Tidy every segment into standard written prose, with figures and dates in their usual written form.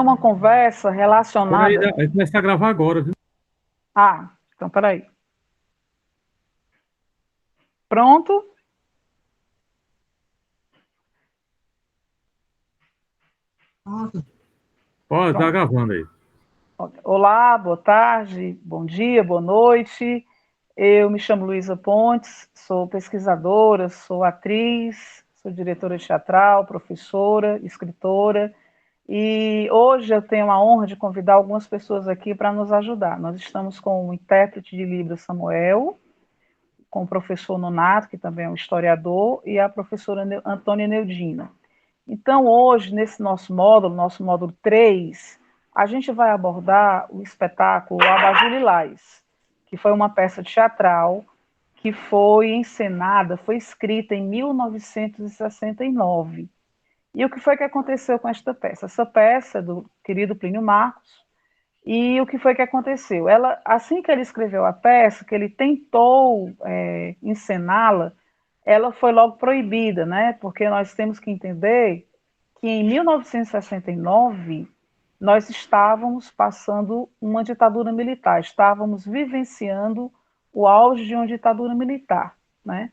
uma conversa Peraí, relacionada. vai começar a gravar agora, viu? Ah, então peraí. Pronto? Pronto. Ó, tá Pronto. gravando aí. Olá, boa tarde, bom dia, boa noite. Eu me chamo Luísa Pontes, sou pesquisadora, sou atriz, sou diretora teatral, professora, escritora. E hoje eu tenho a honra de convidar algumas pessoas aqui para nos ajudar. Nós estamos com o intérprete de Libras Samuel, com o professor Nonato, que também é um historiador, e a professora Antônia Neudina. Então, hoje, nesse nosso módulo 3, a gente vai abordar o espetáculo Abajur Lilás, que foi uma peça teatral que foi encenada, foi escrita em 1969. E o que foi que aconteceu com esta peça? Essa peça é do querido Plínio Marcos. E o que foi que aconteceu? Ela, assim que ele escreveu a peça, que ele tentou encená-la, ela foi logo proibida, né? Porque nós temos que entender que em 1969 nós estávamos passando uma ditadura militar, estávamos vivenciando o auge de uma ditadura militar, né?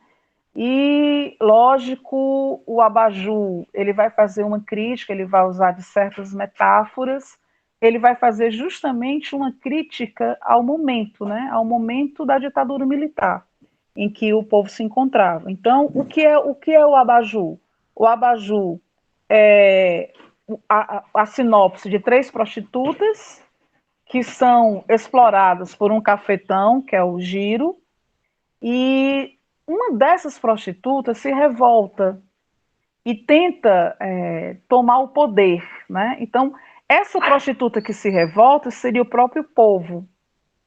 E, lógico, o Abajur, ele vai fazer uma crítica, ele vai usar de certas metáforas, ele vai fazer justamente uma crítica ao momento, né? Ao momento da ditadura militar, em que o povo se encontrava. Então, o que é o Abajur? O Abajur é a sinopse de três prostitutas que são exploradas por um cafetão, que é o Giro, e uma dessas prostitutas se revolta e tenta tomar o poder, né? Então, essa prostituta que se revolta seria o próprio povo.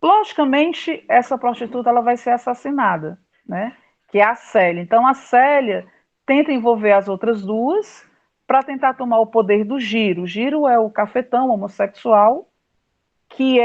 Logicamente, essa prostituta ela vai ser assassinada, né? Que é a Célia. Então, a Célia tenta envolver as outras duas para tentar tomar o poder do Giro. O Giro é o cafetão homossexual que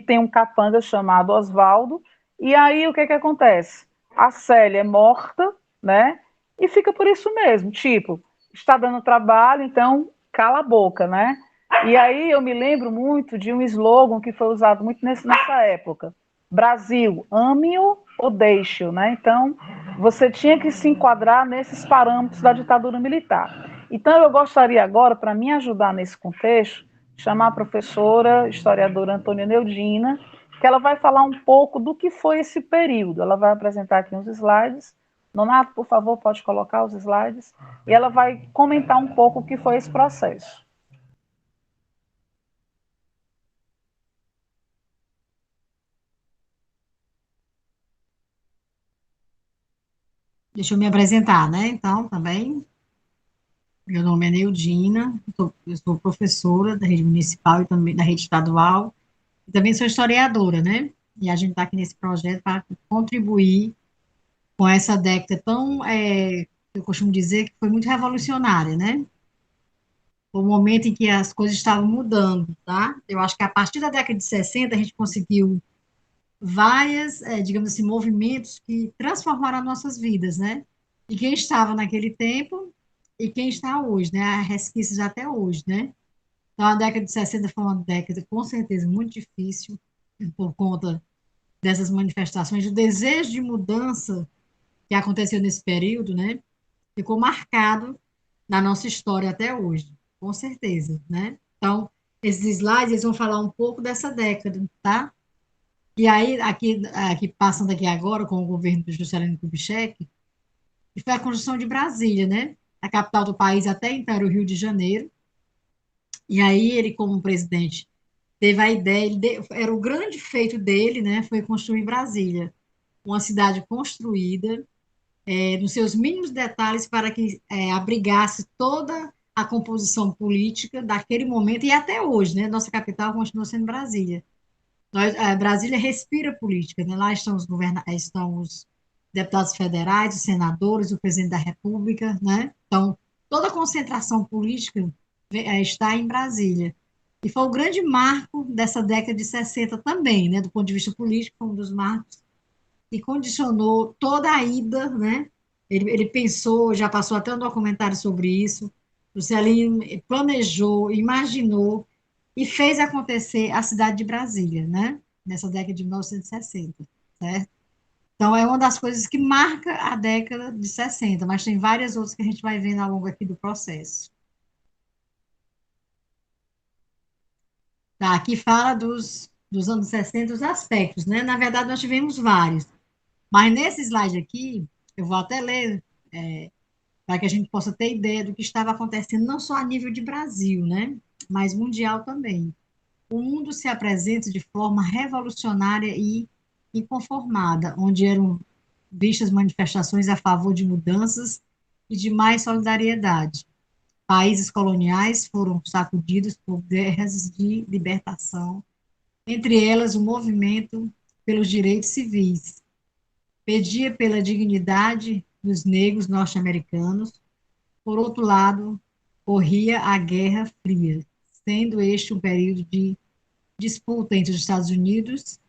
tem um capanga chamado Oswaldo. E aí o que que acontece? A Célia é morta, né? E fica por isso mesmo, tipo, está dando trabalho, então cala a boca, né? E aí eu me lembro muito de um slogan que foi usado muito nessa época. Brasil, ame-o ou deixe-o, né? Então, você tinha que se enquadrar nesses parâmetros da ditadura militar. Então, eu gostaria agora, para me ajudar nesse contexto, chamar a professora, historiadora Antônia Neudina, que ela vai falar um pouco do que foi esse período. Ela vai apresentar aqui uns slides. Nonato, por favor, pode colocar os slides. E ela vai comentar um pouco o que foi esse processo. Deixa eu me apresentar, né? Então, também, meu nome é Neudina, eu sou professora da rede municipal e também da rede estadual, e também sou historiadora, né? E a gente está aqui nesse projeto para contribuir com essa década tão, eu costumo dizer que foi muito revolucionária, né? Foi o momento em que as coisas estavam mudando, tá? Eu acho que a partir da década de 60 a gente conseguiu várias, digamos assim, movimentos que transformaram as nossas vidas, né? E quem estava naquele tempo e quem está hoje, né? Há resquícios até hoje, né? Então, a década de 60 foi uma década, com certeza, muito difícil, por conta dessas manifestações, o desejo de mudança que aconteceu nesse período, né? Ficou marcado na nossa história até hoje, com certeza, né? Então, esses slides, eles vão falar um pouco dessa década, tá? E aí, aqui passando aqui agora com o governo do Juscelino Kubitschek, que foi a construção de Brasília, né? A capital do país até então era o Rio de Janeiro. E aí ele, como presidente, teve a ideia, era o grande feito dele, né? Foi construir Brasília, uma cidade construída nos seus mínimos detalhes para que abrigasse toda a composição política daquele momento e até hoje, né? Nossa capital continua sendo Brasília. Brasília respira política, né? Lá estão os deputados federais, os senadores, o presidente da República, né? Então, toda a concentração política está em Brasília. E foi o grande marco dessa década de 60 também, né? Do ponto de vista político, foi um dos marcos que condicionou toda a ida, né? Ele pensou, já passou até um documentário sobre isso, Juscelino planejou, imaginou e fez acontecer a cidade de Brasília, né? Nessa década de 1960, certo? Então, é uma das coisas que marca a década de 60, mas tem várias outras que a gente vai vendo ao longo aqui do processo. Tá, aqui fala dos anos 60, os aspectos, né? Na verdade, nós tivemos vários, mas nesse slide aqui, eu vou até ler, para que a gente possa ter ideia do que estava acontecendo, não só a nível de Brasil, né? Mas mundial também. O mundo se apresenta de forma revolucionária e inconformada, onde eram vistas manifestações a favor de mudanças e de mais solidariedade. Países coloniais foram sacudidos por guerras de libertação, entre elas o movimento pelos direitos civis. Pedia pela dignidade dos negros norte-americanos. Por outro lado, corria a Guerra Fria, sendo este um período de disputa entre os Estados Unidos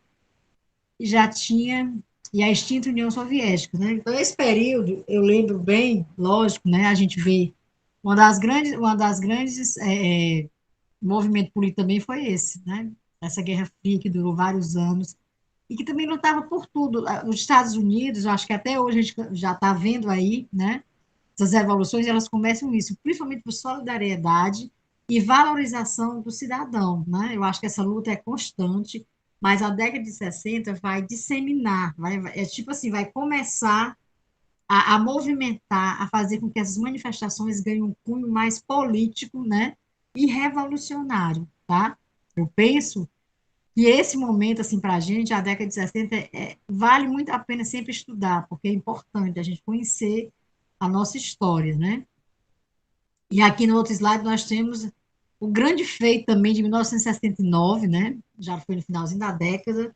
e já tinha e a extinta União Soviética, né? Então esse período eu lembro bem, lógico, né? A gente vê uma das grandes movimento político também foi esse, né? Essa Guerra Fria que durou vários anos e que também lutava por tudo. Os Estados Unidos, eu acho que até hoje a gente já está vendo aí, né? Essas revoluções elas começam isso, principalmente por solidariedade e valorização do cidadão, né? Eu acho que essa luta é constante, mas a década de 60 vai disseminar, é tipo assim, vai começar a movimentar, a fazer com que essas manifestações ganhem um cunho mais político, né? E revolucionário, tá? Eu penso que esse momento, assim, para a gente, a década de 60, vale muito a pena sempre estudar, porque é importante a gente conhecer a nossa história, né? E aqui no outro slide nós temos o grande feito também de 1969, né? Já foi no finalzinho da década,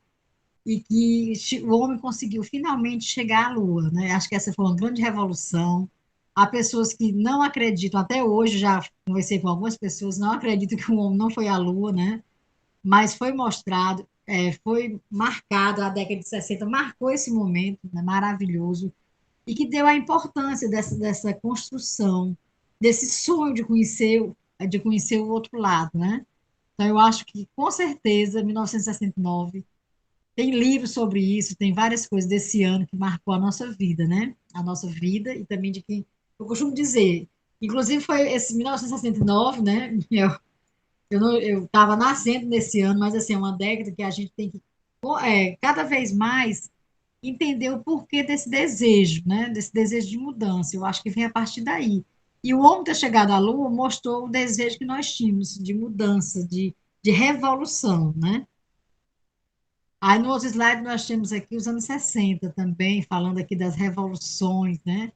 e que o homem conseguiu finalmente chegar à Lua, né? Acho que essa foi uma grande revolução. Há pessoas que não acreditam, até hoje já conversei com algumas pessoas, não acreditam que o homem não foi à Lua, né? Mas foi mostrado, foi marcado, a década de 60 marcou esse momento, né, maravilhoso, e que deu a importância dessa construção, desse sonho de conhecer o outro lado, né? Então, eu acho que, com certeza, 1969 tem livros sobre isso, tem várias coisas desse ano que marcou a nossa vida, né? A nossa vida e também de quem, eu costumo dizer, inclusive foi esse 1969, né? Eu estava nascendo nesse ano, mas assim, é uma década que a gente tem que cada vez mais entender o porquê desse desejo, né? Desse desejo de mudança. Eu acho que vem a partir daí. E o homem ter chegado à Lua mostrou o desejo que nós tínhamos de mudança, de revolução, né? Aí no outro slide nós temos aqui os anos 60 também, falando aqui das revoluções, né?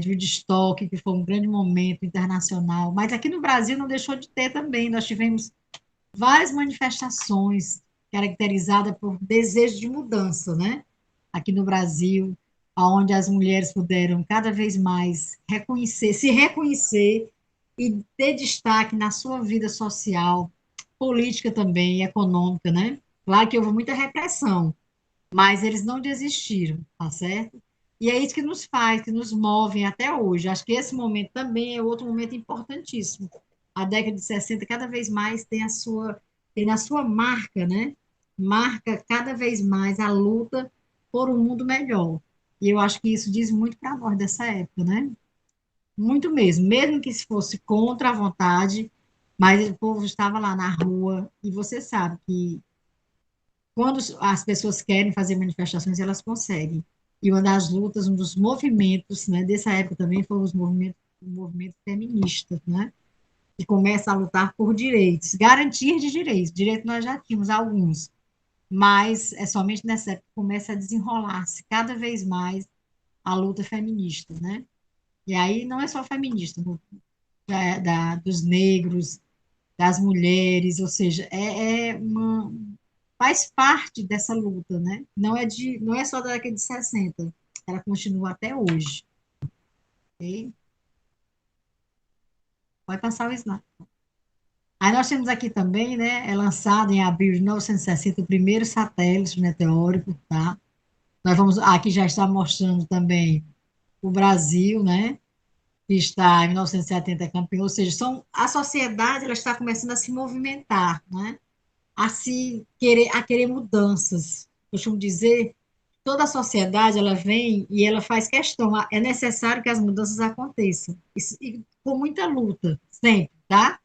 De Woodstock, que foi um grande momento internacional. Mas aqui no Brasil não deixou de ter também. Nós tivemos várias manifestações caracterizadas por desejo de mudança, né? Aqui no Brasil, onde as mulheres puderam cada vez mais se reconhecer e ter destaque na sua vida social, política também, econômica, né? Claro que houve muita repressão, mas eles não desistiram, tá certo? E é isso que nos faz, que nos move até hoje. Acho que esse momento também é outro momento importantíssimo. A década de 60 cada vez mais tem a sua marca, né? Marca cada vez mais a luta por um mundo melhor. E eu acho que isso diz muito para nós dessa época, né? Muito mesmo que se fosse contra a vontade, mas o povo estava lá na rua, e você sabe que quando as pessoas querem fazer manifestações, elas conseguem. E uma das lutas, um dos movimentos, né, dessa época também foi o movimento feminista, né, que começa a lutar por direitos, garantia de direitos. Direitos nós já tínhamos alguns, mas é somente nessa época que começa a desenrolar-se cada vez mais a luta feminista, né? E aí não é só feminista, dos negros, das mulheres, ou seja, faz parte dessa luta, né? Não é só da década de 60, ela continua até hoje. Ok? Pode passar o slide. Aí nós temos aqui também, né, é lançado em abril de 1960 o primeiro satélite meteórico, tá? Aqui já está mostrando também o Brasil, né? que está em 1970 campeão, ou seja, a sociedade ela está começando a se movimentar, né? A querer mudanças. Costumo dizer, toda a sociedade ela vem e ela faz questão, é necessário que as mudanças aconteçam, e com muita luta, sempre, tá?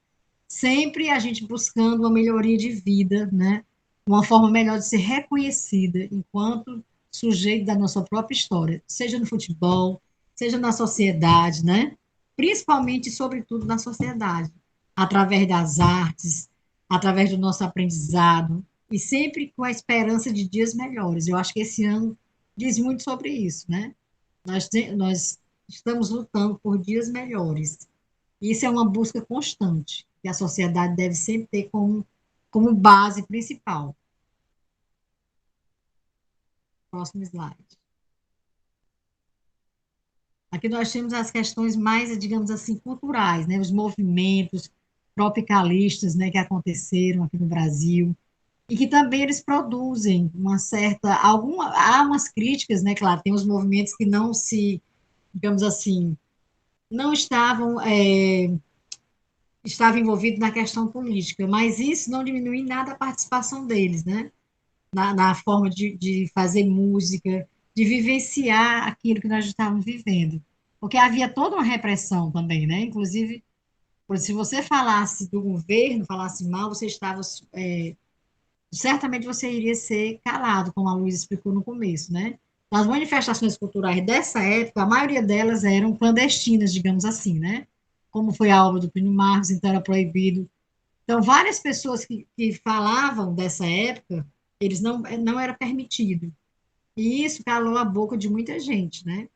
Sempre a gente buscando uma melhoria de vida, né? Uma forma melhor de ser reconhecida enquanto sujeito da nossa própria história, seja no futebol, seja na sociedade, né? Principalmente e sobretudo na sociedade, através das artes, através do nosso aprendizado e sempre com a esperança de dias melhores. Eu acho que esse ano diz muito sobre isso, né? Nós estamos lutando por dias melhores. Isso é uma busca constante, que a sociedade deve sempre ter como base principal. Próximo slide. Aqui nós temos as questões mais, digamos assim, culturais, né? Os movimentos tropicalistas, né, que aconteceram aqui no Brasil, e que também eles produzem há umas críticas, né, claro, tem os movimentos que não se, digamos assim, não estavam envolvidos na questão política, mas isso não diminui em nada a participação deles, né? Na forma de fazer música, de vivenciar aquilo que nós estávamos vivendo. Porque havia toda uma repressão também, né? Inclusive, se você falasse do governo, falasse mal, você estava. Certamente você iria ser calado, como a Luísa explicou no começo, né? As manifestações culturais dessa época, a maioria delas eram clandestinas, digamos assim, né? Como foi a obra do Plínio Marcos, então era proibido. Então, várias pessoas que falavam dessa época, eles não era permitido. E isso calou a boca de muita gente, né?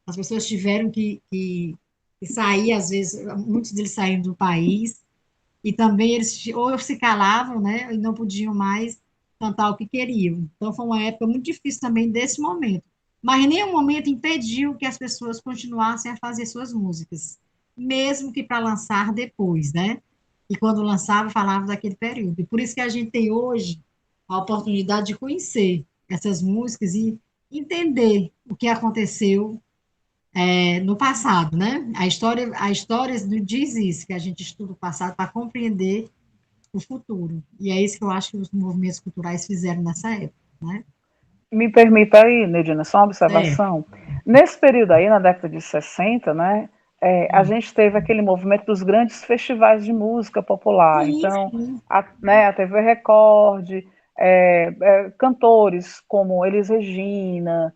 As pessoas tiveram que sair, às vezes, muitos deles saíram do país, e também eles ou se calavam, né? E não podiam mais cantar o que queriam. Então, foi uma época muito difícil também desse momento. Mas em nenhum momento impediu que as pessoas continuassem a fazer suas músicas, mesmo que para lançar depois, né? E quando lançava, falava daquele período. E por isso que a gente tem hoje a oportunidade de conhecer essas músicas e entender o que aconteceu no passado, né? A história diz isso, que a gente estuda o passado para compreender o futuro. E é isso que eu acho que os movimentos culturais fizeram nessa época, né? Me permita aí, Nedina, só uma É, observação. Nesse período aí, na década de 60, né, a gente teve aquele movimento dos grandes festivais de música popular. sim, Então, sim. a TV Record, cantores como Elis Regina,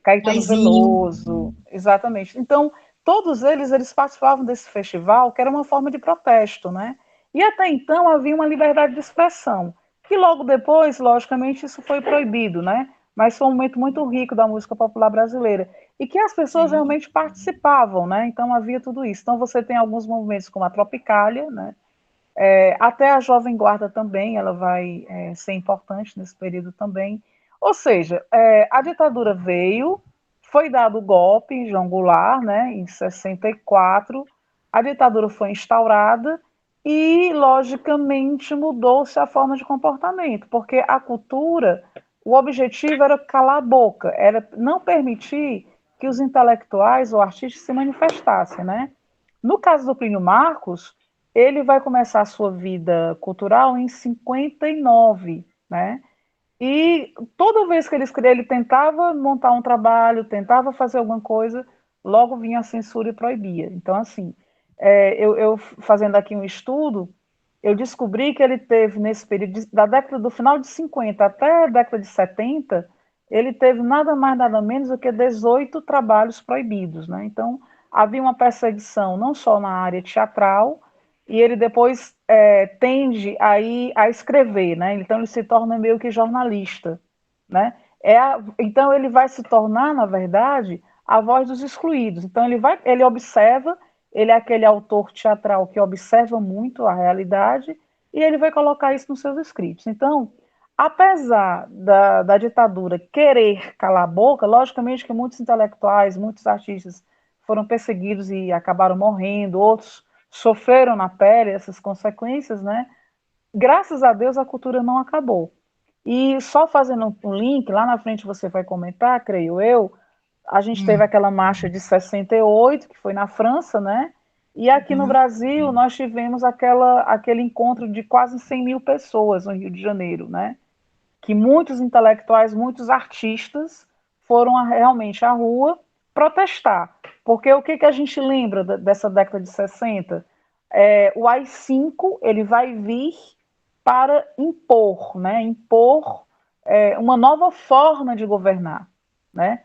Caetano Maisinho, Veloso, exatamente. Então, todos eles participavam desse festival, que era uma forma de protesto, né? E até então havia uma liberdade de expressão, que logo depois, logicamente, isso foi proibido, né? Mas foi um momento muito rico da música popular brasileira e que as pessoas sim. realmente participavam, né? Então havia tudo isso. Então você tem alguns movimentos como a Tropicália, né? Até a Jovem Guarda também, ela vai ser importante nesse período também. Ou seja, a ditadura veio, foi dado o golpe em João Goulart, né, em 64, a ditadura foi instaurada e, logicamente, mudou-se a forma de comportamento, porque a cultura, o objetivo era calar a boca, era não permitir que os intelectuais ou artistas se manifestassem, né? No caso do Plínio Marcos, ele vai começar a sua vida cultural em 59, né? E toda vez que ele escrevia, ele tentava montar um trabalho, tentava fazer alguma coisa, logo vinha a censura e proibia. Então, assim, eu fazendo aqui um estudo, eu descobri que ele teve, nesse período, da década do final de 50 até a década de 70, ele teve nada mais, nada menos do que 18 trabalhos proibidos, né? Então, havia uma perseguição não só na área teatral, e ele depois tende a escrever, né? Então ele se torna meio que jornalista, né? Então ele vai se tornar, na verdade, a voz dos excluídos. Então ele observa, ele é aquele autor teatral que observa muito a realidade e ele vai colocar isso nos seus escritos. Então, apesar da ditadura querer calar a boca, logicamente que muitos intelectuais, muitos artistas foram perseguidos e acabaram morrendo, outros sofreram na pele essas consequências, né? Graças a Deus a cultura não acabou. E só fazendo um link, lá na frente você vai comentar, creio eu, a gente teve aquela marcha de 68, que foi na França, né? E aqui no Brasil nós tivemos aquele encontro de quase 100 mil pessoas no Rio de Janeiro, né? Que muitos intelectuais, muitos artistas foram realmente à rua protestar. Porque o que a gente lembra dessa década de 60? O AI-5 ele vai vir para impor, né? Impor uma nova forma de governar, né?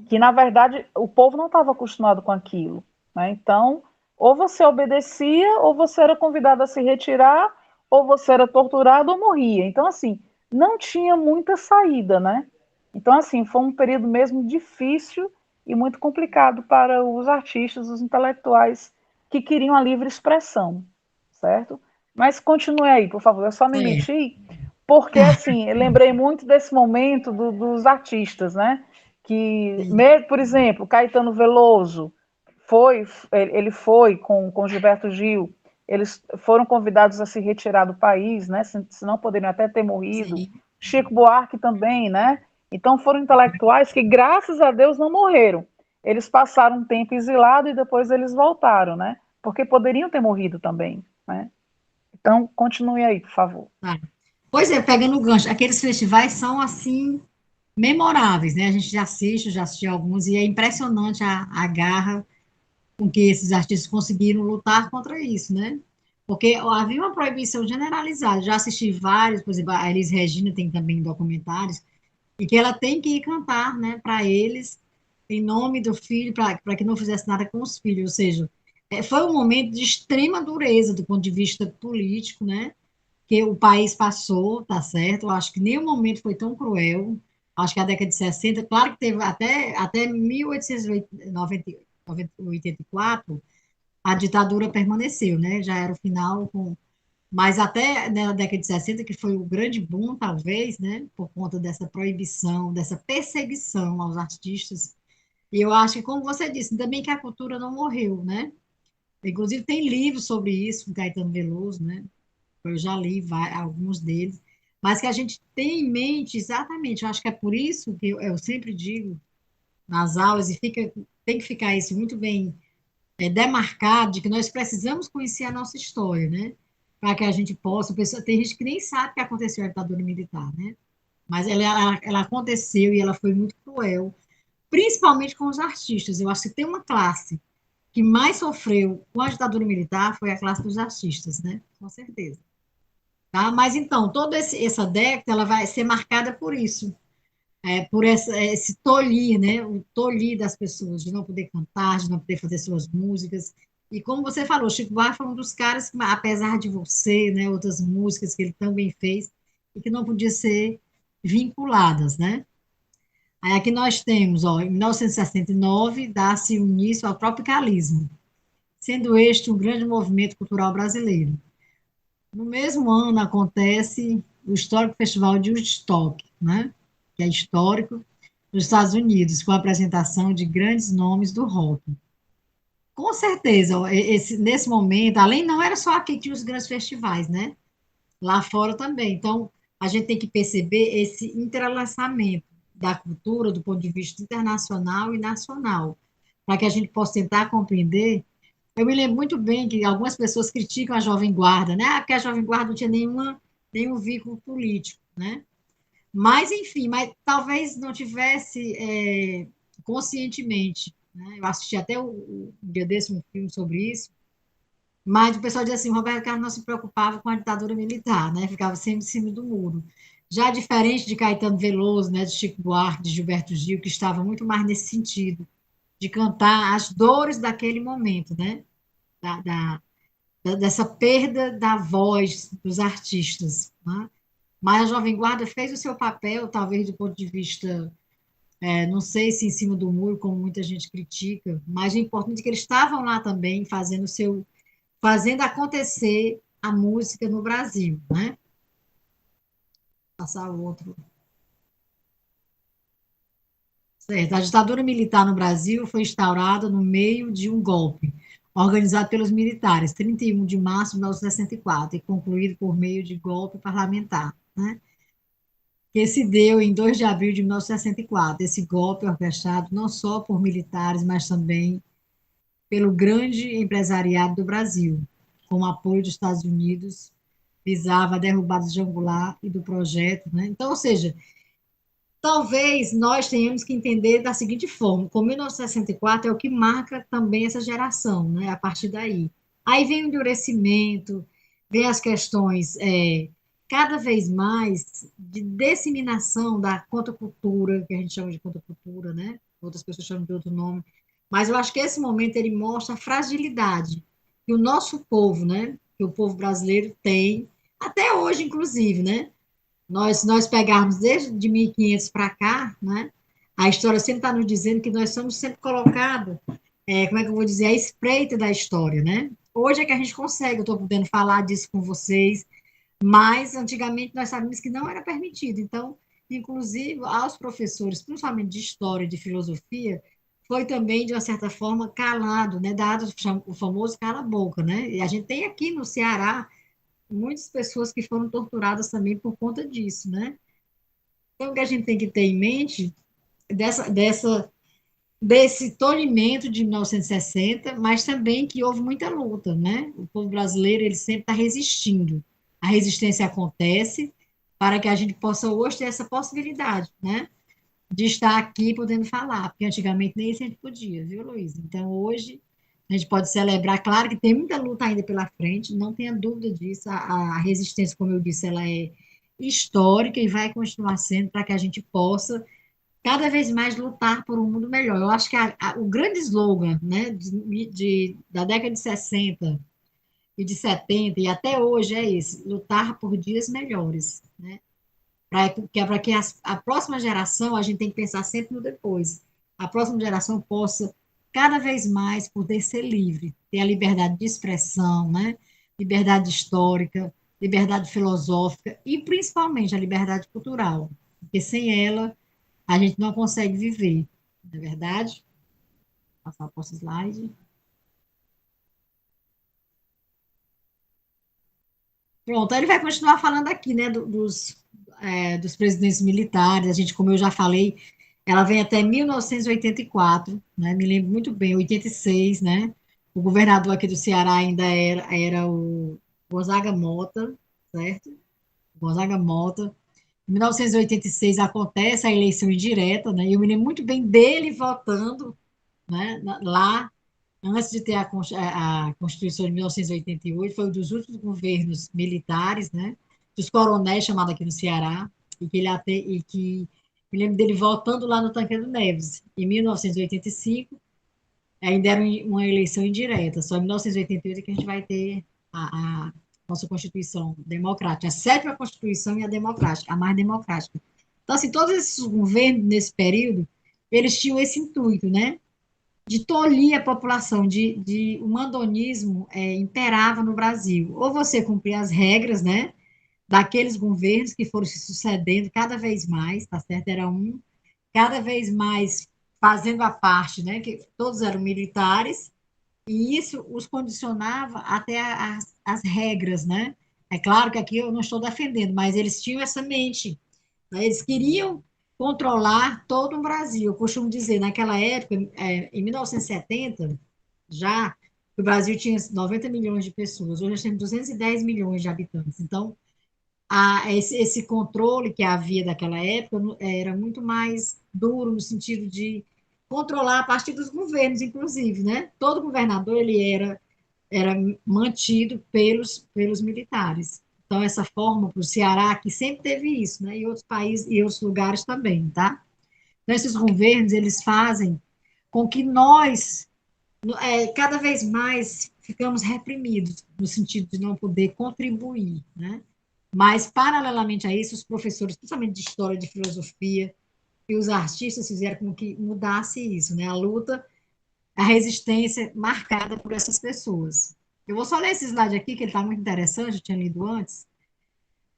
Que na verdade o povo não estava acostumado com aquilo, né? Então, ou você obedecia, ou você era convidado a se retirar, ou você era torturado ou morria. Então, assim, não tinha muita saída, né? Então, assim, foi um período mesmo difícil e muito complicado para os artistas, os intelectuais que queriam a livre expressão, certo? Mas continue aí, por favor. Eu só me Certo. meti porque, assim, eu lembrei muito desse momento dos artistas, né? Que, Sim. por exemplo, Caetano Veloso ele foi com Gilberto Gil, eles foram convidados a se retirar do país, né? Senão poderiam até ter morrido. Sim. Chico Buarque também, né? Então foram intelectuais que, graças a Deus, não morreram. Eles passaram um tempo exilado e depois eles voltaram, né? Porque poderiam ter morrido também, né? Então, continue aí, por favor. Tá. Pois é, pegando o gancho, aqueles festivais são assim memoráveis, né? A gente já assistiu alguns e é impressionante a garra com que esses artistas conseguiram lutar contra isso, né? Porque havia uma proibição generalizada. Já assisti vários, por exemplo, a Elis Regina tem também documentários, e que ela tem que ir cantar, né, para eles, em nome do filho, para que não fizesse nada com os filhos. Ou seja, foi um momento de extrema dureza do ponto de vista político, né? Que o país passou, tá certo? Eu acho que nenhum momento foi tão cruel. Acho que a década de 60, claro que teve até 1884, a ditadura permaneceu, né? Já era o final, mas até na década de 60, que foi o grande boom, talvez, né? Por conta dessa proibição, dessa perseguição aos artistas. E eu acho que, como você disse, ainda bem que a cultura não morreu, né? Inclusive, tem livros sobre isso, com Caetano Veloso, né? Eu já li alguns deles, mas que a gente tem em mente exatamente. Eu acho que é por isso que eu sempre digo nas aulas, e tem que ficar isso muito bem demarcado, de que nós precisamos conhecer a nossa história, né? Para que a gente possa. Tem gente que nem sabe que aconteceu a ditadura militar, né? Mas ela aconteceu e ela foi muito cruel, principalmente com os artistas. Eu acho que tem uma classe que mais sofreu com a ditadura militar foi a classe dos artistas, né? Com certeza. Tá? Mas então, toda essa década ela vai ser marcada por isso, por esse tolir, né? O tolir das pessoas, de não poder cantar, de não poder fazer suas músicas. E como você falou, Chico Buarque foi um dos caras que, apesar de você, né, outras músicas que ele também fez, e que não podia ser vinculadas, né? Aí aqui nós temos, ó, em 1969, dá-se início ao tropicalismo, sendo este um grande movimento cultural brasileiro. No mesmo ano acontece o histórico Festival de Woodstock, né? Que é histórico, nos Estados Unidos, com a apresentação de grandes nomes do rock. Com certeza, nesse momento, além não era só aqui que tinha os grandes festivais, né? Lá fora também. Então, a gente tem que perceber esse entrelaçamento da cultura do ponto de vista internacional e nacional, para que a gente possa tentar compreender. Eu me lembro muito bem que algumas pessoas criticam a Jovem Guarda, né? Porque a Jovem Guarda não tinha nenhum vínculo político, né? Mas, enfim, mas talvez não tivesse conscientemente, né? Eu assisti até um dia desse um filme sobre isso, mas o pessoal diz assim, Roberto Carlos não se preocupava com a ditadura militar, né? Ficava sempre em cima do muro. Já diferente de Caetano Veloso, né, de Chico Buarque, de Gilberto Gil, que estava muito mais nesse sentido, de cantar as dores daquele momento, né? Da, da, dessa perda da voz dos artistas. Né? Mas a Jovem Guarda fez o seu papel, talvez do ponto de vista, não sei se em cima do muro, como muita gente critica, mas o importante é que eles estavam lá também fazendo acontecer a música no Brasil, né? Passar o outro. Certo. A ditadura militar no Brasil foi instaurada no meio de um golpe organizado pelos militares, 31 de março de 1964, e concluído por meio de golpe parlamentar. Né? que se deu em 2 de abril de 1964. Esse golpe orquestrado não só por militares, mas também pelo grande empresariado do Brasil, com o apoio dos Estados Unidos, visava a derrubada de Angola e do projeto, né? Então, ou seja, talvez nós tenhamos que entender da seguinte forma, como 1964 é o que marca também essa geração, né? A partir daí. Aí vem o endurecimento, vem as questões cada vez mais de disseminação da contracultura, que a gente chama de contracultura, né? Outras pessoas chamam de outro nome. Mas eu acho que esse momento ele mostra a fragilidade que o nosso povo, né? Que o povo brasileiro tem, até hoje, inclusive, né? Nós pegarmos desde de 1500 para cá, né? A história sempre está nos dizendo que nós somos sempre colocados, como é que eu vou dizer, a espreita da história, né? Hoje é que a gente consegue, eu estou podendo falar disso com vocês, mas antigamente nós sabíamos que não era permitido. Então, inclusive, aos professores, principalmente de história e de filosofia, foi também, de uma certa forma, calado, né? Dado o famoso cala-boca, né? E a gente tem aqui no Ceará muitas pessoas que foram torturadas também por conta disso, né? Então, o que a gente tem que ter em mente desse tolimento de 1960, mas também que houve muita luta, né? O povo brasileiro ele sempre está resistindo. A resistência acontece para que a gente possa hoje ter essa possibilidade, né? De estar aqui podendo falar, porque antigamente nem isso a gente podia, viu, Luiz? Então, hoje, a gente pode celebrar, claro que tem muita luta ainda pela frente, não tenha dúvida disso, a resistência, como eu disse, ela é histórica e vai continuar sendo para que a gente possa cada vez mais lutar por um mundo melhor. Eu acho que o grande slogan, né, da década de 60 e de 70 e até hoje é esse, lutar por dias melhores, né? Para que a próxima geração, a gente tem que pensar sempre no depois, a próxima geração possa cada vez mais poder ser livre, ter a liberdade de expressão, né? Liberdade histórica, liberdade filosófica e principalmente a liberdade cultural, porque sem ela a gente não consegue viver, não é verdade? Vou passar o próximo slide. Pronto, aí ele vai continuar falando aqui, né, dos presidentes militares, a gente, como eu já falei, ela vem até 1984, né, me lembro muito bem, 86, né, o governador aqui do Ceará ainda era o Gonzaga Mota, certo? Gonzaga Mota. Em 1986 acontece a eleição indireta, né, e eu me lembro muito bem dele votando, né, lá, antes de ter a Constituição de 1988, foi um dos últimos governos militares, né, dos coronéis, chamado aqui no Ceará, e que me lembro dele voltando lá no Tancredo Neves, em 1985, ainda era uma eleição indireta, só em 1988 que a gente vai ter a nossa Constituição democrática, a sétima Constituição e a democrática, a mais democrática. Então, assim, todos esses governos, nesse período, eles tinham esse intuito, né, de tolir a população, o mandonismo imperava no Brasil. Ou você cumpria as regras, né, daqueles governos que foram se sucedendo cada vez mais, tá certo? Era um, cada vez mais fazendo a parte, né, que todos eram militares, e isso os condicionava até as regras, né? É claro que aqui eu não estou defendendo, mas eles tinham essa mente, né? Eles queriam controlar todo o Brasil. Eu costumo dizer, naquela época, em 1970, já, o Brasil tinha 90 milhões de pessoas, hoje nós temos 210 milhões de habitantes. Então, esse controle que havia daquela época era muito mais duro no sentido de controlar a partir dos governos, inclusive, né? Todo governador ele era mantido pelos militares. Então, essa forma para o Ceará, que sempre teve isso, né? E outros países e outros lugares também, tá? Então, esses governos, eles fazem com que nós, cada vez mais, ficamos reprimidos, no sentido de não poder contribuir, né? Mas, paralelamente a isso, os professores, principalmente de história, de filosofia, e os artistas fizeram com que mudasse isso, né? A luta, a resistência marcada por essas pessoas. Eu vou só ler esse slide aqui, que ele está muito interessante, eu tinha lido antes.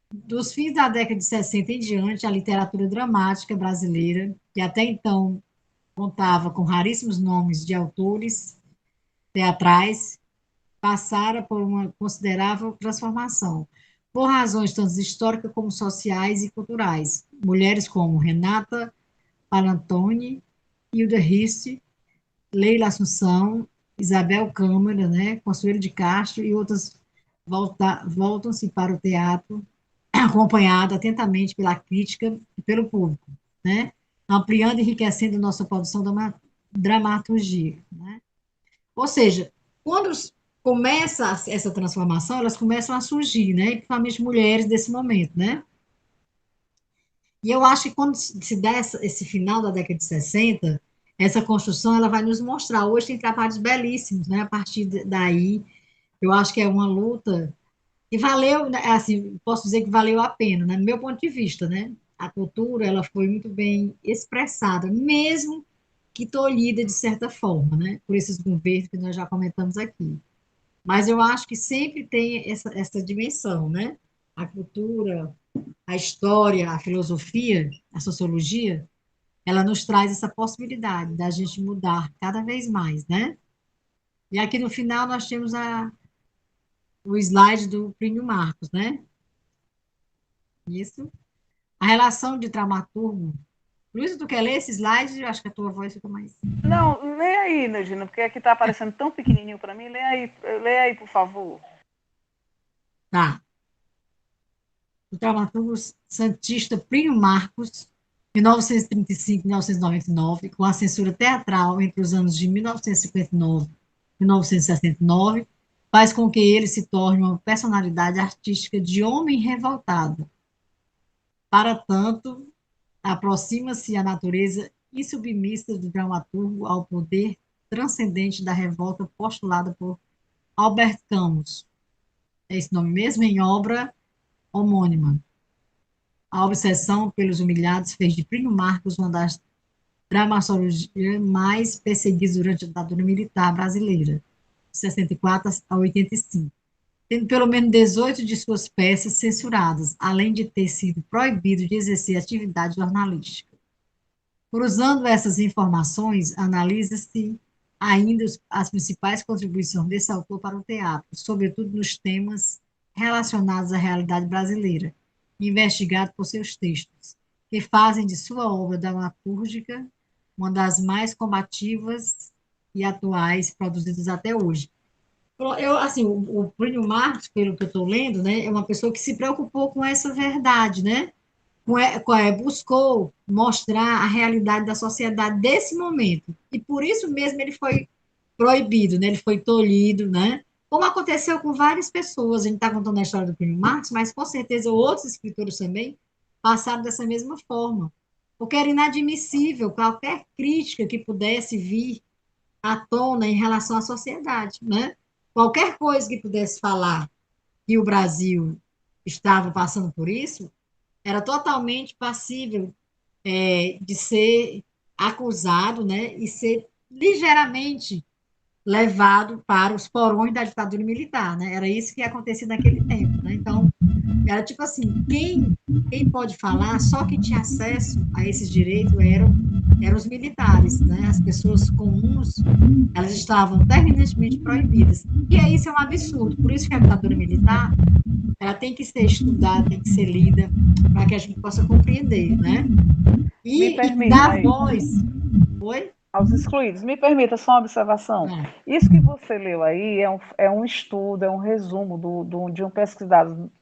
Dos fins da década de 60 em diante, a literatura dramática brasileira, que até então contava com raríssimos nomes de autores teatrais, passara por uma considerável transformação. por razões tanto históricas como sociais e culturais. Mulheres como Renata Palantoni, Hilda Riste, Leila Assunção, Isabel Câmara, né, Consuelo de Castro e outras voltam-se para o teatro, acompanhado atentamente pela crítica e pelo público, né, ampliando e enriquecendo nossa produção da dramaturgia. Né? Ou seja, quando começa essa transformação, elas começam a surgir, né, principalmente mulheres desse momento, né? E eu acho que quando se dá esse final da década de 60, essa construção ela vai nos mostrar. Hoje tem trabalhos belíssimos, né? A partir daí, eu acho que é uma luta que valeu, né, assim, posso dizer que valeu a pena, né? No meu ponto de vista, né? A cultura ela foi muito bem expressada, mesmo que tolhida de certa forma, né? Por esses governos que nós já comentamos aqui. Mas eu acho que sempre tem essa dimensão, né? A cultura, a história, a filosofia, a sociologia, ela nos traz essa possibilidade da gente mudar cada vez mais, né? E aqui no final nós temos o slide do Plínio Marcos, né? Isso. A relação de dramaturgo. Luiz, tu quer ler esse slide? Eu acho que a tua voz fica mais. Não, lê aí, Negina, porque aqui está aparecendo tão pequenininho para mim. Lê aí, por favor. Tá. O dramaturgo santista Plínio Marcos, 1935 1999, com a censura teatral entre os anos de 1959 e 1969, faz com que ele se torne uma personalidade artística de homem revoltado. Para tanto, aproxima-se a natureza insubmissa do dramaturgo ao poder transcendente da revolta postulada por Albert Camus. É esse nome mesmo, em obra homônima. A obsessão pelos humilhados fez de Plínio Marcos uma das dramaturgias mais perseguidas durante a ditadura militar brasileira, de 64 a 85, tendo pelo menos 18 de suas peças censuradas, além de ter sido proibido de exercer atividade jornalística. Cruzando essas informações, analisa-se ainda as principais contribuições desse autor para o teatro, sobretudo nos temas relacionados à realidade brasileira, investigado por seus textos, que fazem de sua obra dramatúrgica uma das mais combativas e atuais produzidas até hoje. Eu, assim, o Plínio Marcos, pelo que eu estou lendo, né, é uma pessoa que se preocupou com essa verdade, né? Buscou mostrar a realidade da sociedade desse momento. E por isso mesmo ele foi proibido, né? Ele foi tolhido, né? Como aconteceu com várias pessoas. A gente está contando a história do Plínio Marcos, mas com certeza outros escritores também passaram dessa mesma forma. Porque era inadmissível qualquer crítica que pudesse vir à tona em relação à sociedade, né? Qualquer coisa que pudesse falar que o Brasil estava passando por isso, era totalmente passível de ser acusado, né, e ser ligeiramente levado para os porões da ditadura militar, né? Era isso que acontecia naquele tempo, né? Então, era tipo assim, quem pode falar, só quem tinha acesso a esses direitos eram os militares, né? As pessoas comuns, elas estavam terminantemente proibidas. E aí isso é um absurdo. Por isso que a ditadura militar, ela tem que ser estudada, tem que ser lida, para que a gente possa compreender, né? Me E permita dar aí. voz. Oi? Aos excluídos. Me permita só uma observação. Isso que você leu aí é um estudo, é um resumo de um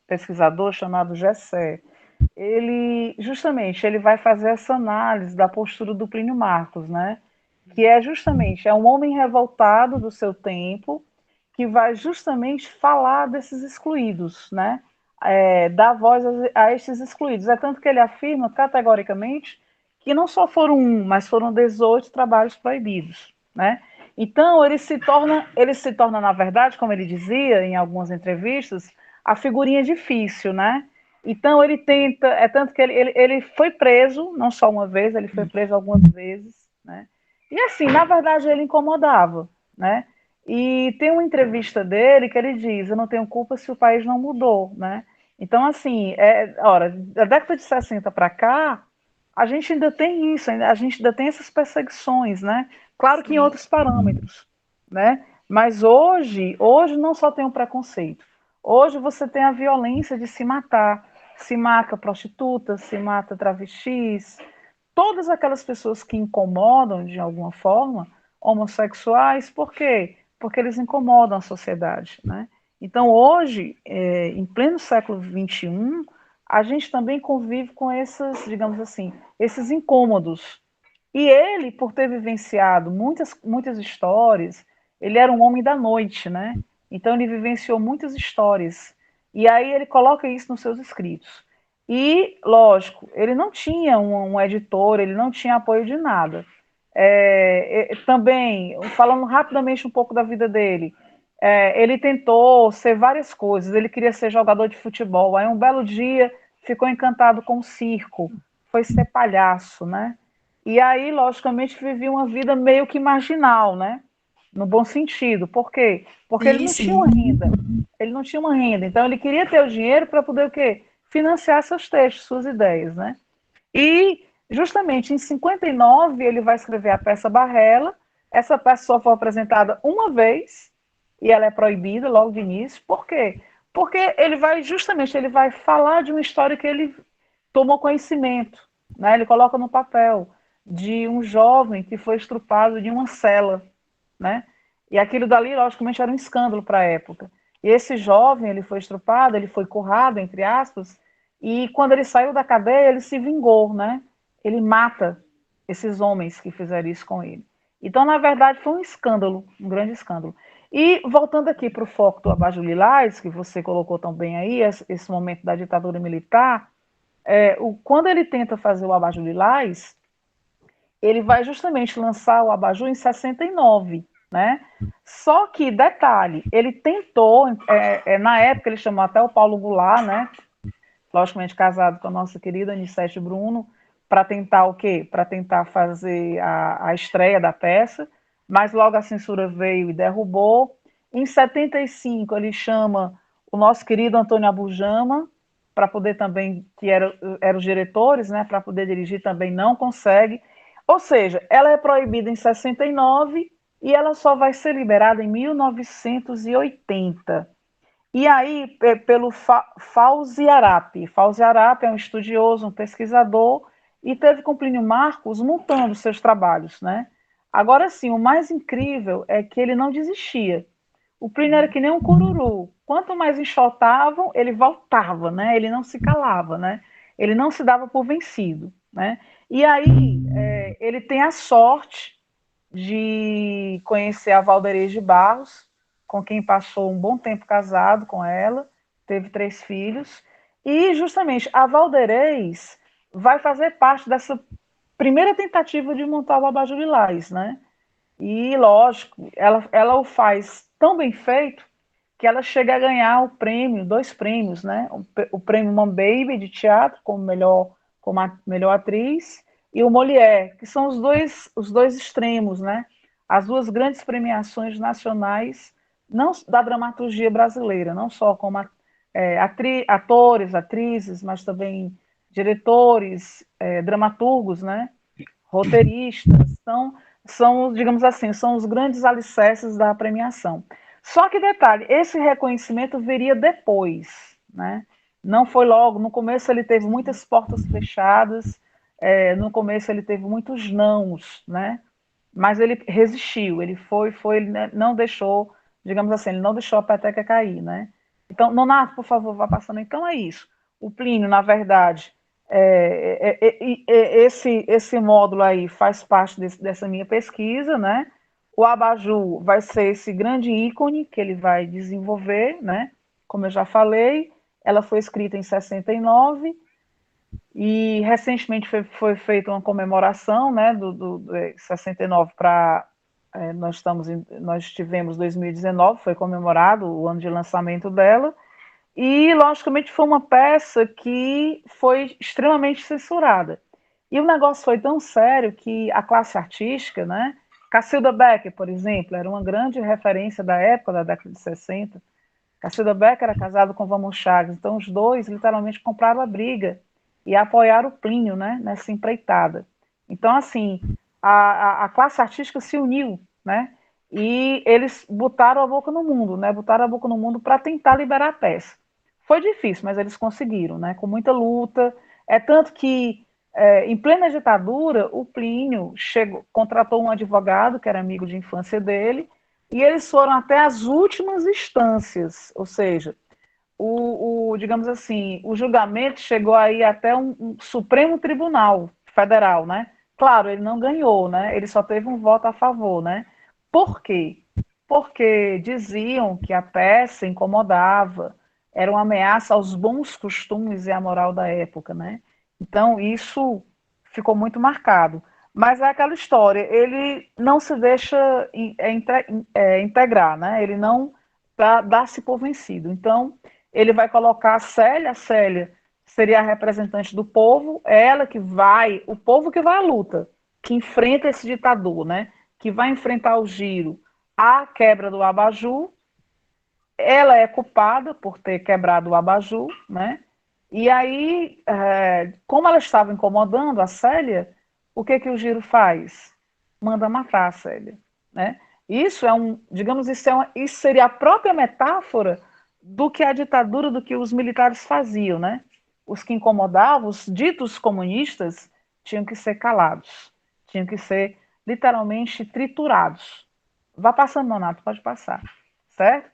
pesquisador chamado Gessé. Ele, justamente, ele vai fazer essa análise da postura do Plínio Marcos, né? Que é justamente, é um homem revoltado do seu tempo, que vai justamente falar desses excluídos, né? Dar voz a esses excluídos. É tanto que ele afirma categoricamente que não só foram um, mas foram 18 trabalhos proibidos, né? Então ele se torna, na verdade, como ele dizia em algumas entrevistas, a figurinha difícil, né? Então ele tenta, é tanto que ele foi preso, não só uma vez, ele foi preso algumas vezes, né? E assim, na verdade, ele incomodava, né? E tem uma entrevista dele que ele diz: eu não tenho culpa se o país não mudou, né? Então, assim, ora, da década de 60 para cá, a gente ainda tem isso, a gente ainda tem essas perseguições, né? Claro que em outros parâmetros, né? Mas hoje não só tem o preconceito. Hoje você tem a violência de se mata prostituta, se mata travestis, todas aquelas pessoas que incomodam de alguma forma, homossexuais, por quê? Porque eles incomodam a sociedade, né? Então, hoje, em pleno século XXI, a gente também convive com esses, digamos assim, esses incômodos. E ele, por ter vivenciado muitas histórias, ele era um homem da noite, né? Então, ele vivenciou muitas histórias. E aí ele coloca isso nos seus escritos. E, lógico, ele não tinha um editor, ele não tinha apoio de nada. Também, falando rapidamente um pouco da vida dele, ele tentou ser várias coisas, ele queria ser jogador de futebol, aí um belo dia ficou encantado com o circo, foi ser palhaço, né? E aí, logicamente, vivia uma vida meio que marginal, né? No bom sentido. Por quê? Porque ele Sim, não tinha uma sim. renda. Ele não tinha uma renda. Então, ele queria ter o dinheiro para poder o quê? Financiar seus textos, suas ideias, né? E, justamente, em 59, ele vai escrever a peça Barrela. Essa peça só foi apresentada uma vez e ela é proibida logo de início. Por quê? Porque ele vai falar de uma história que ele tomou conhecimento, né? Ele coloca no papel de um jovem que foi estrupado de uma cela, né? E aquilo dali, logicamente, era um escândalo para a época. E esse jovem, ele foi estrupado, ele foi currado, entre aspas, e quando ele saiu da cadeia, ele se vingou, né? Ele mata esses homens que fizeram isso com ele. Então, na verdade, foi um escândalo, um grande escândalo. E voltando aqui para o foco do Abajur Lilás, que você colocou tão bem aí, esse momento da ditadura militar, quando ele tenta fazer o Abajur Lilás, ele vai justamente lançar o Abajur em 69, né? Só que, detalhe, ele tentou, na época ele chamou até o Paulo Goulart, né? Logicamente casado com a nossa querida Anissete Bruno, para tentar o quê? Para tentar fazer a estreia da peça, mas logo a censura veio e derrubou. Em 75 ele chama o nosso querido Antônio Abujamra, para poder também, que eram os diretores, né, para poder dirigir também não consegue. Ou seja, ela é proibida em 69 e ela só vai ser liberada em 1980. E aí, pelo Fauzi Arap. Fauzi Arap é um estudioso, um pesquisador, e teve com Plínio Marcos montando seus trabalhos, né? Agora sim, o mais incrível é que ele não desistia. O Plínio era que nem um cururu. Quanto mais enxotavam, ele voltava, né? Ele não se calava, né? Ele não se dava por vencido, né? E aí, ele tem a sorte de conhecer a Valderez de Barros, com quem passou um bom tempo casado com ela, teve 3 filhos, e justamente a Valderez vai fazer parte dessa primeira tentativa de montar o Abajur Lilás, né? E, lógico, ela o faz tão bem feito que ela chega a ganhar o prêmio, 2 prêmios, né? O prêmio Man Baby de teatro como a melhor atriz e o Molière, que são os dois extremos, né? As duas grandes premiações nacionais, não da dramaturgia brasileira, não só como atores, atrizes, mas também diretores, dramaturgos, né? Roteiristas, são, digamos assim, são os grandes alicerces da premiação. Só que detalhe, esse reconhecimento viria depois, né? Não foi logo, no começo ele teve muitas portas fechadas, no começo ele teve muitos nãos, né? Mas ele resistiu, ele não deixou, digamos assim, ele não deixou a peteca cair, né? Então, Nonato, por favor, vá passando. Então é isso. O Plínio, na verdade, esse módulo aí faz parte dessa minha pesquisa, né? O Abajur vai ser esse grande ícone que ele vai desenvolver, né? Como eu já falei, ela foi escrita em 69 e recentemente foi feita uma comemoração, né? Do 69 para nós tivemos 2019, foi comemorado o ano de lançamento dela. E, logicamente, foi uma peça que foi extremamente censurada. E o negócio foi tão sério que a classe artística, né? Cacilda Becker, por exemplo, era uma grande referência da época, da década de 60. Cacilda Becker era casada com Vamos Chagas, então os dois literalmente compraram a briga e apoiaram o Plínio, né, nessa empreitada. Então, assim, a classe artística se uniu, né? e eles botaram a boca no mundo, né? Botaram a boca no mundo para tentar liberar a peça. Foi difícil, mas eles conseguiram, né? Com muita luta. É tanto que, em plena ditadura, o Plínio contratou um advogado, que era amigo de infância dele, e eles foram até as últimas instâncias, ou seja, digamos assim, o julgamento chegou aí até um Supremo Tribunal Federal, né? Claro, ele não ganhou, né? Ele só teve um voto a favor, né? Por quê? Porque diziam que a peça incomodava, era uma ameaça aos bons costumes e à moral da época, né? Então, isso ficou muito marcado. Mas é aquela história, ele não se deixa integrar, né? Ele não dá-se por vencido. Então, ele vai colocar a Célia seria a representante do povo, é ela que vai, o povo que vai à luta, que enfrenta esse ditador, né? Que vai enfrentar o Giro, a quebra do abajur, ela é culpada por ter quebrado o abajur, né? E aí, como ela estava incomodando a Célia, o que que o Giro faz? Manda matar a Célia, né? Isso é digamos, isso seria a própria metáfora do que a ditadura, do que os militares faziam, né? Os que incomodavam, os ditos comunistas, tinham que ser calados, tinham que ser literalmente triturados. Vá passando, Nonato, pode passar, certo?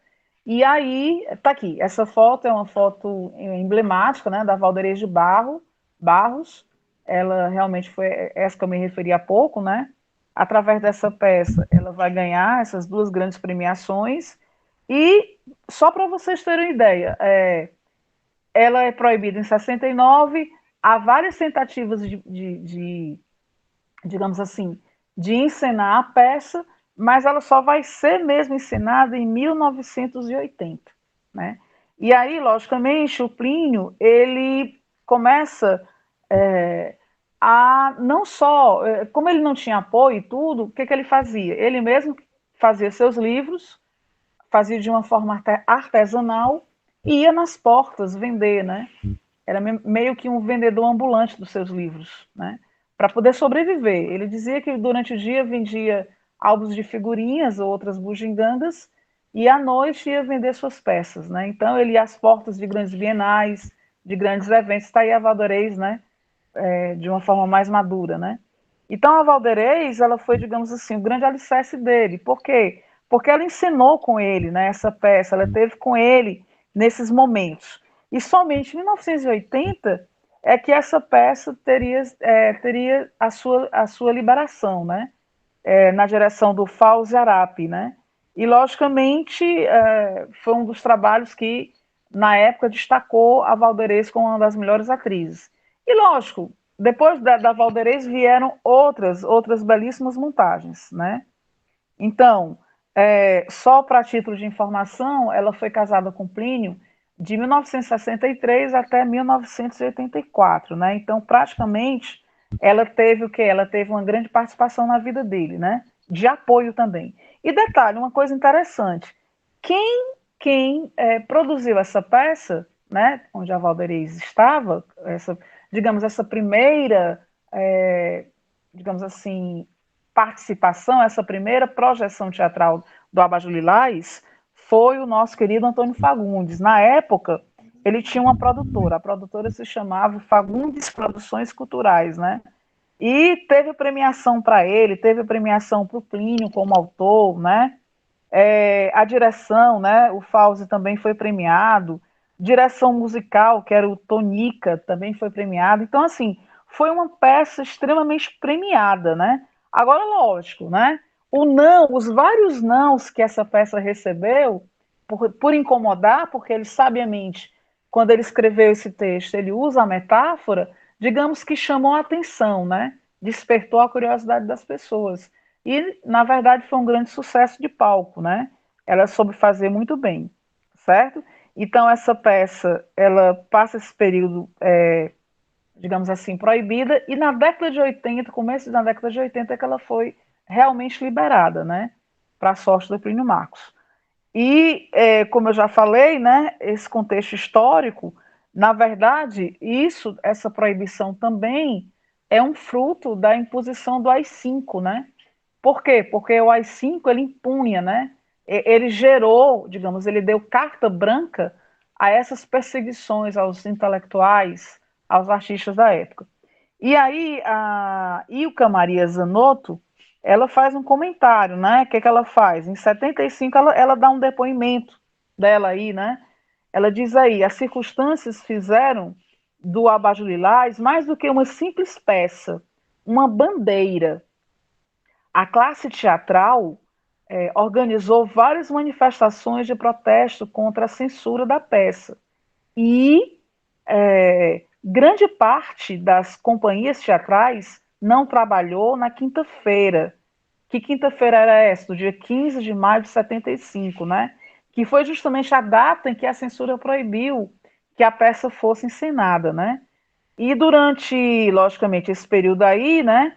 E aí, tá aqui, essa foto é uma foto emblemática, né, da Valderez de Barros, ela realmente foi essa que eu me referi há pouco, né, através dessa peça ela vai ganhar essas duas grandes premiações, e só para vocês terem ideia, ela é proibida em 69, há várias tentativas digamos assim, de encenar a peça, mas ela só vai ser mesmo encenada em 1980, né? E aí, logicamente, o Plínio, ele começa a não só, como ele não tinha apoio e tudo, o que, que ele fazia? Ele mesmo fazia seus livros, fazia de uma forma artesanal e ia nas portas vender, né? Era meio que um vendedor ambulante dos seus livros, né? Para poder sobreviver. Ele dizia que durante o dia vendia álbuns de figurinhas ou outras bugigangas e à noite ia vender suas peças, né? Então ele ia às portas de grandes bienais, de grandes eventos, está aí a Valderez, né? De uma forma mais madura, né? Então a Valderez, ela foi, digamos assim, o grande alicerce dele. Por quê? Porque ela ensinou com ele, né, essa peça, ela teve com ele nesses momentos. E somente em 1980 é que essa peça teria a sua liberação, né? Na direção do Fauzi Arap, né? E, logicamente, foi um dos trabalhos que, na época, destacou a Valderez como uma das melhores atrizes. E, lógico, depois da Valderez vieram outras belíssimas montagens, né? Então, só para título de informação, ela foi casada com Plínio de 1963 até 1984, né? Então, praticamente, ela teve o quê? Ela teve uma grande participação na vida dele, né? De apoio também. E detalhe, uma coisa interessante, quem produziu essa peça, né? Onde a Valderez estava, digamos, essa primeira, digamos assim, participação, essa primeira projeção teatral do Abajur Lilás foi o nosso querido Antônio Fagundes. Na época, ele tinha uma produtora, a produtora se chamava Fagundes Produções Culturais, né? E teve premiação para ele, teve premiação para o Plínio como autor, né? A direção, né? O Fauzi também foi premiado, direção musical, que era o Tonica, também foi premiado. Então, assim, foi uma peça extremamente premiada, né? Agora, lógico, né? Os vários nãos que essa peça recebeu, por incomodar, porque ele sabiamente, quando ele escreveu esse texto, ele usa a metáfora, digamos que chamou a atenção, né? Despertou a curiosidade das pessoas. E, na verdade, foi um grande sucesso de palco, né? Ela soube fazer muito bem, certo? Então, essa peça, ela passa esse período, digamos assim, proibida, e na década de 80, começo da década de 80, é que ela foi realmente liberada, né? Para a sorte do Plínio Marcos. E, como eu já falei, né, esse contexto histórico, na verdade, essa proibição também é um fruto da imposição do AI-5, né? Por quê? Porque o AI-5 ele impunha, né? Ele gerou, digamos, ele deu carta branca a essas perseguições aos intelectuais, aos artistas da época. E aí, a Ilka Maria Zanotto, ela faz um comentário, né? O que, que ela faz? Em 75, ela dá um depoimento dela aí, né? Ela diz aí, as circunstâncias fizeram do Abajur Lilás mais do que uma simples peça, uma bandeira. A classe teatral organizou várias manifestações de protesto contra a censura da peça. E grande parte das companhias teatrais não trabalhou na quinta-feira. Que quinta-feira era essa? Do dia 15 de maio de 75, né? Que foi justamente a data em que a censura proibiu que a peça fosse encenada, né? E durante, logicamente, esse período aí, né,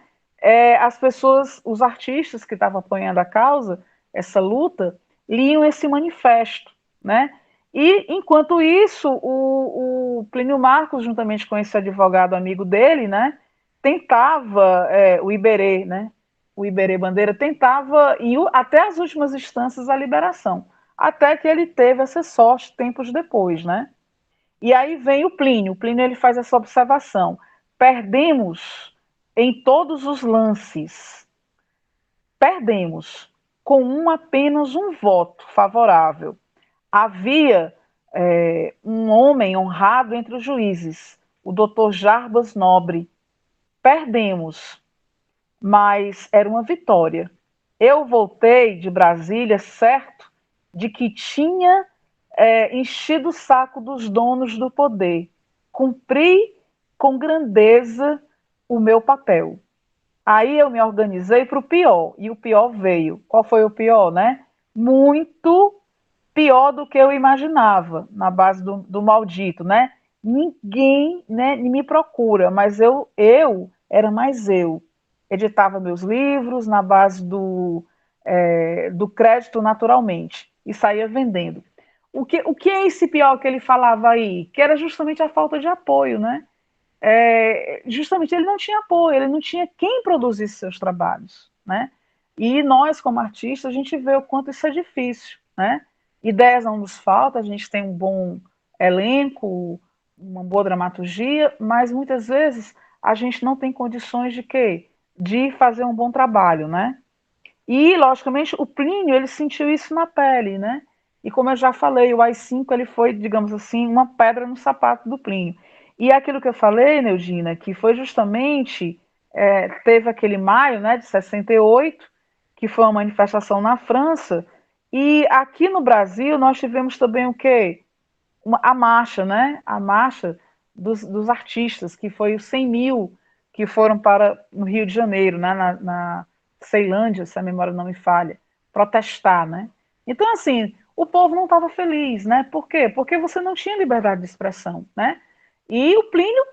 as pessoas, os artistas que estavam apoiando a causa, essa luta, liam esse manifesto, né? E, enquanto isso, o Plínio Marcos, juntamente com esse advogado amigo dele, né, tentava, o Iberê, né, o Iberê Bandeira, tentava, até as últimas instâncias, a liberação, até que ele teve essa sorte tempos depois, né? E aí vem o Plínio ele faz essa observação, perdemos em todos os lances, perdemos com apenas um voto favorável. Havia um homem honrado entre os juízes, o doutor Jarbas Nobre. Perdemos, mas era uma vitória. Eu voltei de Brasília certo de que tinha enchido o saco dos donos do poder. Cumpri com grandeza o meu papel. Aí eu me organizei para o pior, e o pior veio. Qual foi o pior, né? Muito pior do que eu imaginava, na base do maldito, né? Ninguém, né, me procura, mas eu era mais eu. Editava meus livros na base do crédito naturalmente e saía vendendo. O que é esse pior que ele falava aí? Que era justamente a falta de apoio, né? Justamente ele não tinha apoio, ele não tinha quem produzisse seus trabalhos, né? E nós, como artistas, a gente vê o quanto isso é difícil, né? Ideias não nos faltam, a gente tem um bom elenco, uma boa dramaturgia, mas muitas vezes a gente não tem condições de quê? De fazer um bom trabalho, né? E, logicamente, o Plínio, ele sentiu isso na pele, né? E como eu já falei, o AI-5, ele foi, digamos assim, uma pedra no sapato do Plínio. E aquilo que eu falei, Neudina, que foi justamente, teve aquele maio, né, de 68, que foi uma manifestação na França, e aqui no Brasil nós tivemos também o quê? A marcha, né? A marcha dos artistas, que foi os 100 mil que foram para no Rio de Janeiro, né? na Ceilândia, se a memória não me falha, protestar, né? Então, assim, o povo não estava feliz, né? Por quê? Porque você não tinha liberdade de expressão, né? E o Plínio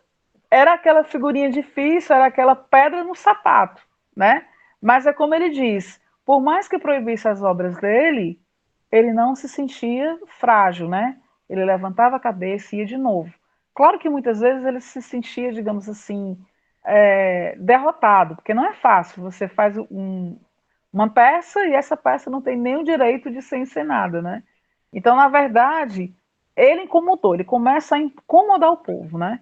era aquela figurinha difícil, era aquela pedra no sapato, né? Mas é como ele diz, por mais que proibisse as obras dele, ele não se sentia frágil, né? Ele levantava a cabeça e ia de novo. Claro que muitas vezes ele se sentia, digamos assim, derrotado, porque não é fácil. Você faz uma peça e essa peça não tem nem o direito de ser encenada, né? Então, na verdade, ele incomodou, ele começa a incomodar o povo, né?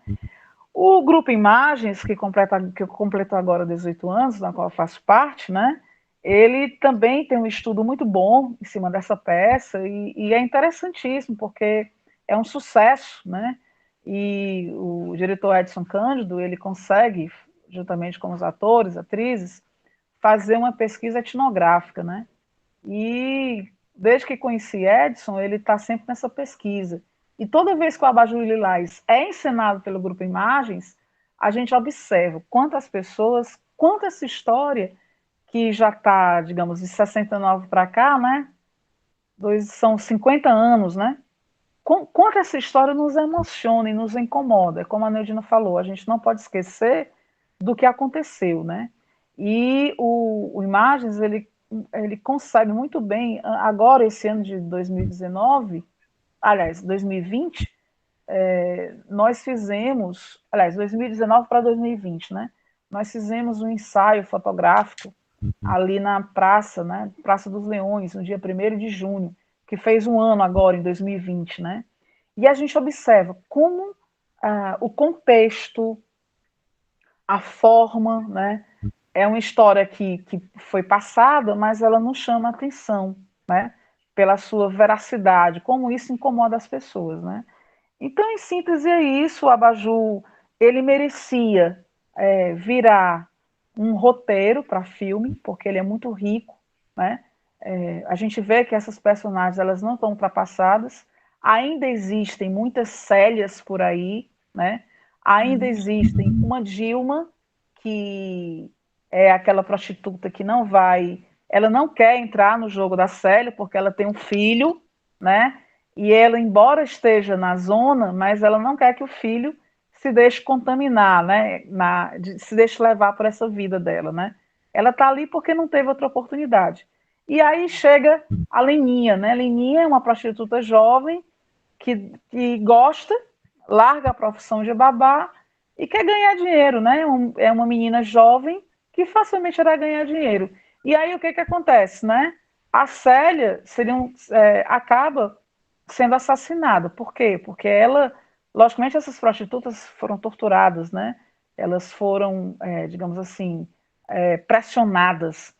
O grupo Imagens, que completou agora 18 anos, na qual eu faço parte, né? Ele também tem um estudo muito bom em cima dessa peça e é interessantíssimo, porque é um sucesso, né? E o diretor Edson Cândido, ele consegue, juntamente com os atores, atrizes, fazer uma pesquisa etnográfica, né? E desde que conheci Edson, ele está sempre nessa pesquisa. E toda vez que o Abajur Lilás é encenado pelo Grupo Imagens, a gente observa quantas pessoas, quanta essa história que já está, digamos, de 69 para cá, né? São 50 anos, né? Quanto essa história nos emociona e nos incomoda. Como a Neudina falou, a gente não pode esquecer do que aconteceu, né? E o Imagens, ele consegue muito bem, agora esse ano de 2019, aliás, 2020, nós fizemos, aliás, 2019 para 2020, né? Nós fizemos um ensaio fotográfico ali na praça, né, Praça dos Leões, no dia 1º de junho, que fez um ano agora, em 2020, né? E a gente observa como o contexto, a forma, né, é uma história que foi passada, mas ela não chama atenção, né, pela sua veracidade, como isso incomoda as pessoas, né? Então, em síntese, é isso. O Abajur, ele merecia virar um roteiro para filme, porque ele é muito rico, né? A gente vê que essas personagens elas não estão ultrapassadas, ainda existem muitas Célias por aí, né? Ainda existem uma Dilma, que é aquela prostituta que não vai, ela não quer entrar no jogo da Célia, porque ela tem um filho, né? E ela, embora esteja na zona, mas ela não quer que o filho se deixe contaminar, né? Se deixe levar por essa vida dela, né? Ela está ali porque não teve outra oportunidade. E aí chega a Leninha, né? Leninha é uma prostituta jovem que gosta, larga a profissão de babá e quer ganhar dinheiro, né? É uma menina jovem que facilmente irá ganhar dinheiro. E aí o que acontece, né? A Célia acaba sendo assassinada. Por quê? Porque ela, logicamente, essas prostitutas foram torturadas, né? Elas foram, digamos assim, pressionadas.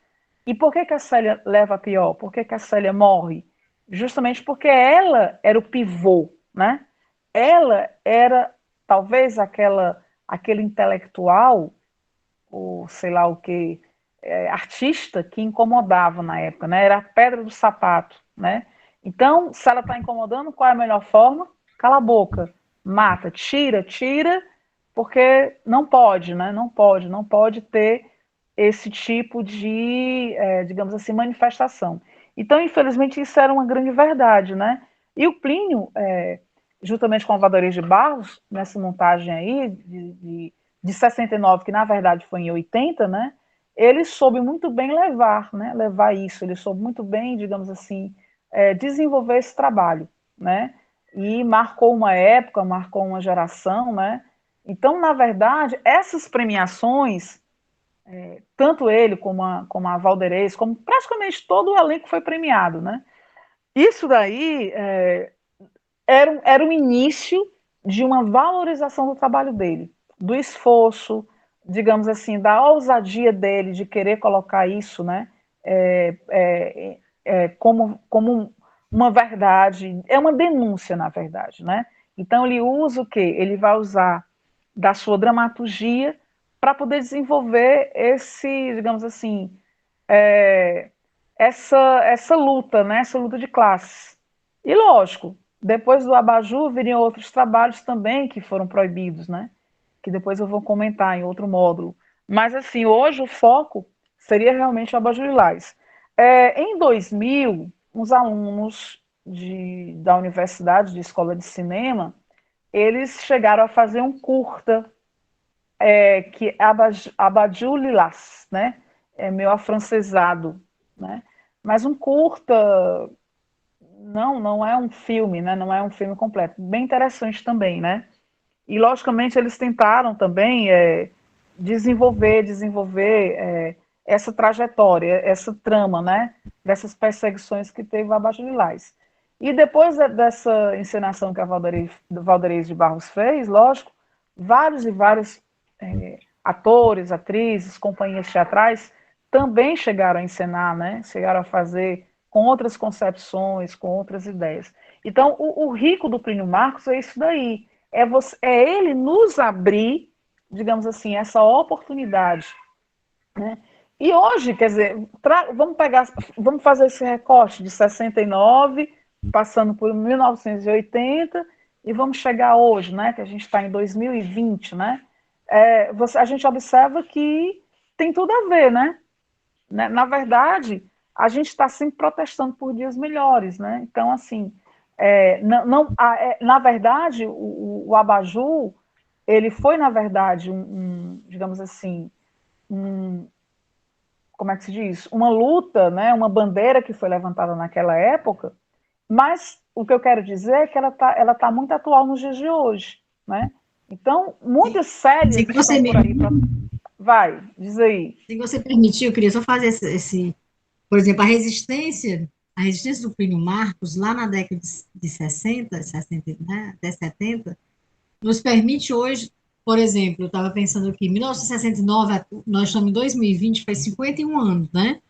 E por que a Célia leva a pior? Por que a Célia morre? Justamente porque ela era o pivô, né? Ela era talvez aquele intelectual, ou sei lá o que, artista que incomodava na época, né? Era a pedra do sapato, né? Então, se ela está incomodando, qual é a melhor forma? Cala a boca, mata, tira, porque não pode, né? Não pode ter esse tipo de, digamos assim, manifestação. Então, infelizmente, isso era uma grande verdade, né? E o Plínio, juntamente com o Valdorês de Barros, nessa montagem aí de 69, que na verdade foi em 80, né? Ele soube muito bem levar isso, ele soube muito bem, digamos assim, desenvolver esse trabalho, né? E marcou uma época, marcou uma geração, né? Então, na verdade, essas premiações, tanto ele como a Valdorês, como praticamente todo o elenco foi premiado, né? Isso daí era o início de uma valorização do trabalho dele, do esforço, digamos assim, da ousadia dele de querer colocar isso, né, como uma verdade, é uma denúncia, na verdade, né? Então ele usa o quê? Ele vai usar da sua dramaturgia para poder desenvolver esse, digamos assim, essa luta, né? Essa luta de classes. E lógico, depois do Abajur viriam outros trabalhos também que foram proibidos, né? Que depois eu vou comentar em outro módulo. Mas assim, hoje o foco seria realmente o Abajur Lilás. Em 2000, uns alunos da Universidade de Escola de Cinema, eles chegaram a fazer um curta, que é Abajur Lilás, né? É meio afrancesado, né? Mas um curta, não é um filme, né? Não é um filme completo. Bem interessante também, né? E, logicamente, eles tentaram também desenvolver essa trajetória, essa trama, né? Dessas perseguições que teve a Abaixo de Lilás. E depois dessa encenação que a Valdorês de Barros fez, lógico, vários e vários atores, atrizes, companhias teatrais também chegaram a encenar, né? Chegaram a fazer com outras concepções, com outras ideias. Então, o rico do Plínio Marcos é isso daí. É ele nos abrir, digamos assim, essa oportunidade, né? E hoje, quer dizer, vamos fazer esse recorte de 69, passando por 1980, e vamos chegar hoje, né? Que a gente está em 2020, né? A gente observa que tem tudo a ver, né? Na verdade, a gente está sempre protestando por dias melhores, né? Então, assim, na verdade, o Abajur, ele foi, na verdade, digamos assim, como é que se diz? Uma luta, né? Uma bandeira que foi levantada naquela época, mas o que eu quero dizer é que ela tá muito atual nos dias de hoje, né? Então, muitas séries Sei que você estão por aí. Vai, diz aí. Se você permitir, eu queria só fazer por exemplo, a resistência do Plínio Marcos, lá na década de 60, né, até 70, nos permite hoje, por exemplo, eu estava pensando aqui, 1969, nós estamos em 2020, faz 51 anos, né?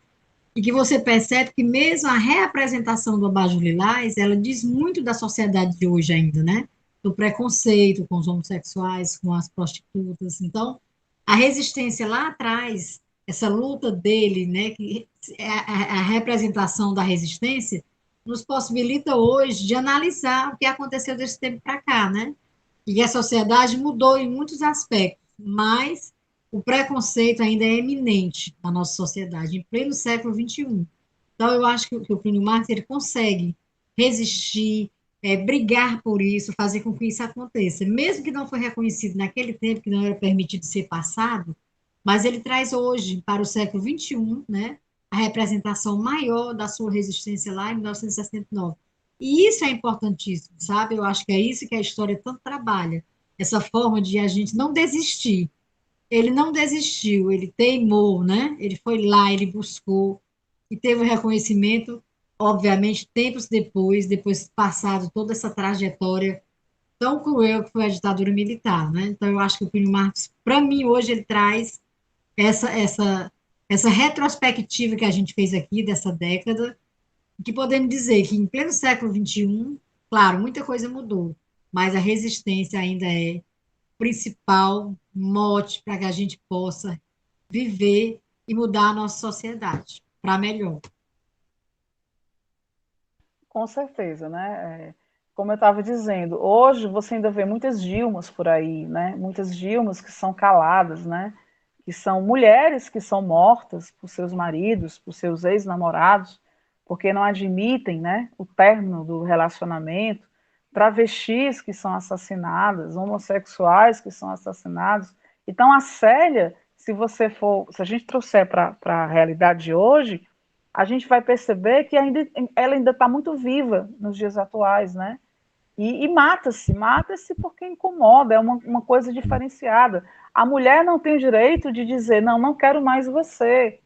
E que você percebe que mesmo a reapresentação do Abajur Lilás, ela diz muito da sociedade de hoje ainda, né? Do preconceito com os homossexuais, com as prostitutas. Então, a resistência lá atrás, essa luta dele, né, que é a representação da resistência, nos possibilita hoje de analisar o que aconteceu desse tempo para cá, né? E a sociedade mudou em muitos aspectos, mas o preconceito ainda é eminente na nossa sociedade, em pleno século XXI. Então, eu acho que o Plínio Marcos ele consegue resistir, brigar por isso, fazer com que isso aconteça. Mesmo que não foi reconhecido naquele tempo, que não era permitido ser passado, mas ele traz hoje, para o século XXI, né, a representação maior da sua resistência lá em 1969. E isso é importantíssimo, sabe? Eu acho que é isso que a história tanto trabalha, essa forma de a gente não desistir. Ele não desistiu, ele teimou, né? Ele foi lá, ele buscou e teve o reconhecimento, obviamente, tempos depois, depois passado toda essa trajetória tão cruel que foi a ditadura militar, né? Então, eu acho que o Plínio Marcos, para mim, hoje, ele traz essa, essa, essa retrospectiva que a gente fez aqui dessa década, que podemos dizer que em pleno século XXI, claro, muita coisa mudou, mas a resistência ainda é o principal mote para que a gente possa viver e mudar a nossa sociedade para melhor. Com certeza, né? Como eu estava dizendo, hoje você ainda vê muitas Dilmas por aí, né? Muitas Dilmas que são caladas, né? Que são mulheres que são mortas por seus maridos, por seus ex-namorados, porque não admitem, né, o término do relacionamento, travestis que são assassinadas, homossexuais que são assassinados. Então a Célia, se a gente trouxer para a realidade de hoje, a gente vai perceber que ela ainda está muito viva nos dias atuais, né? E mata-se porque incomoda, é uma coisa diferenciada. A mulher não tem o direito de dizer, não, não quero mais você.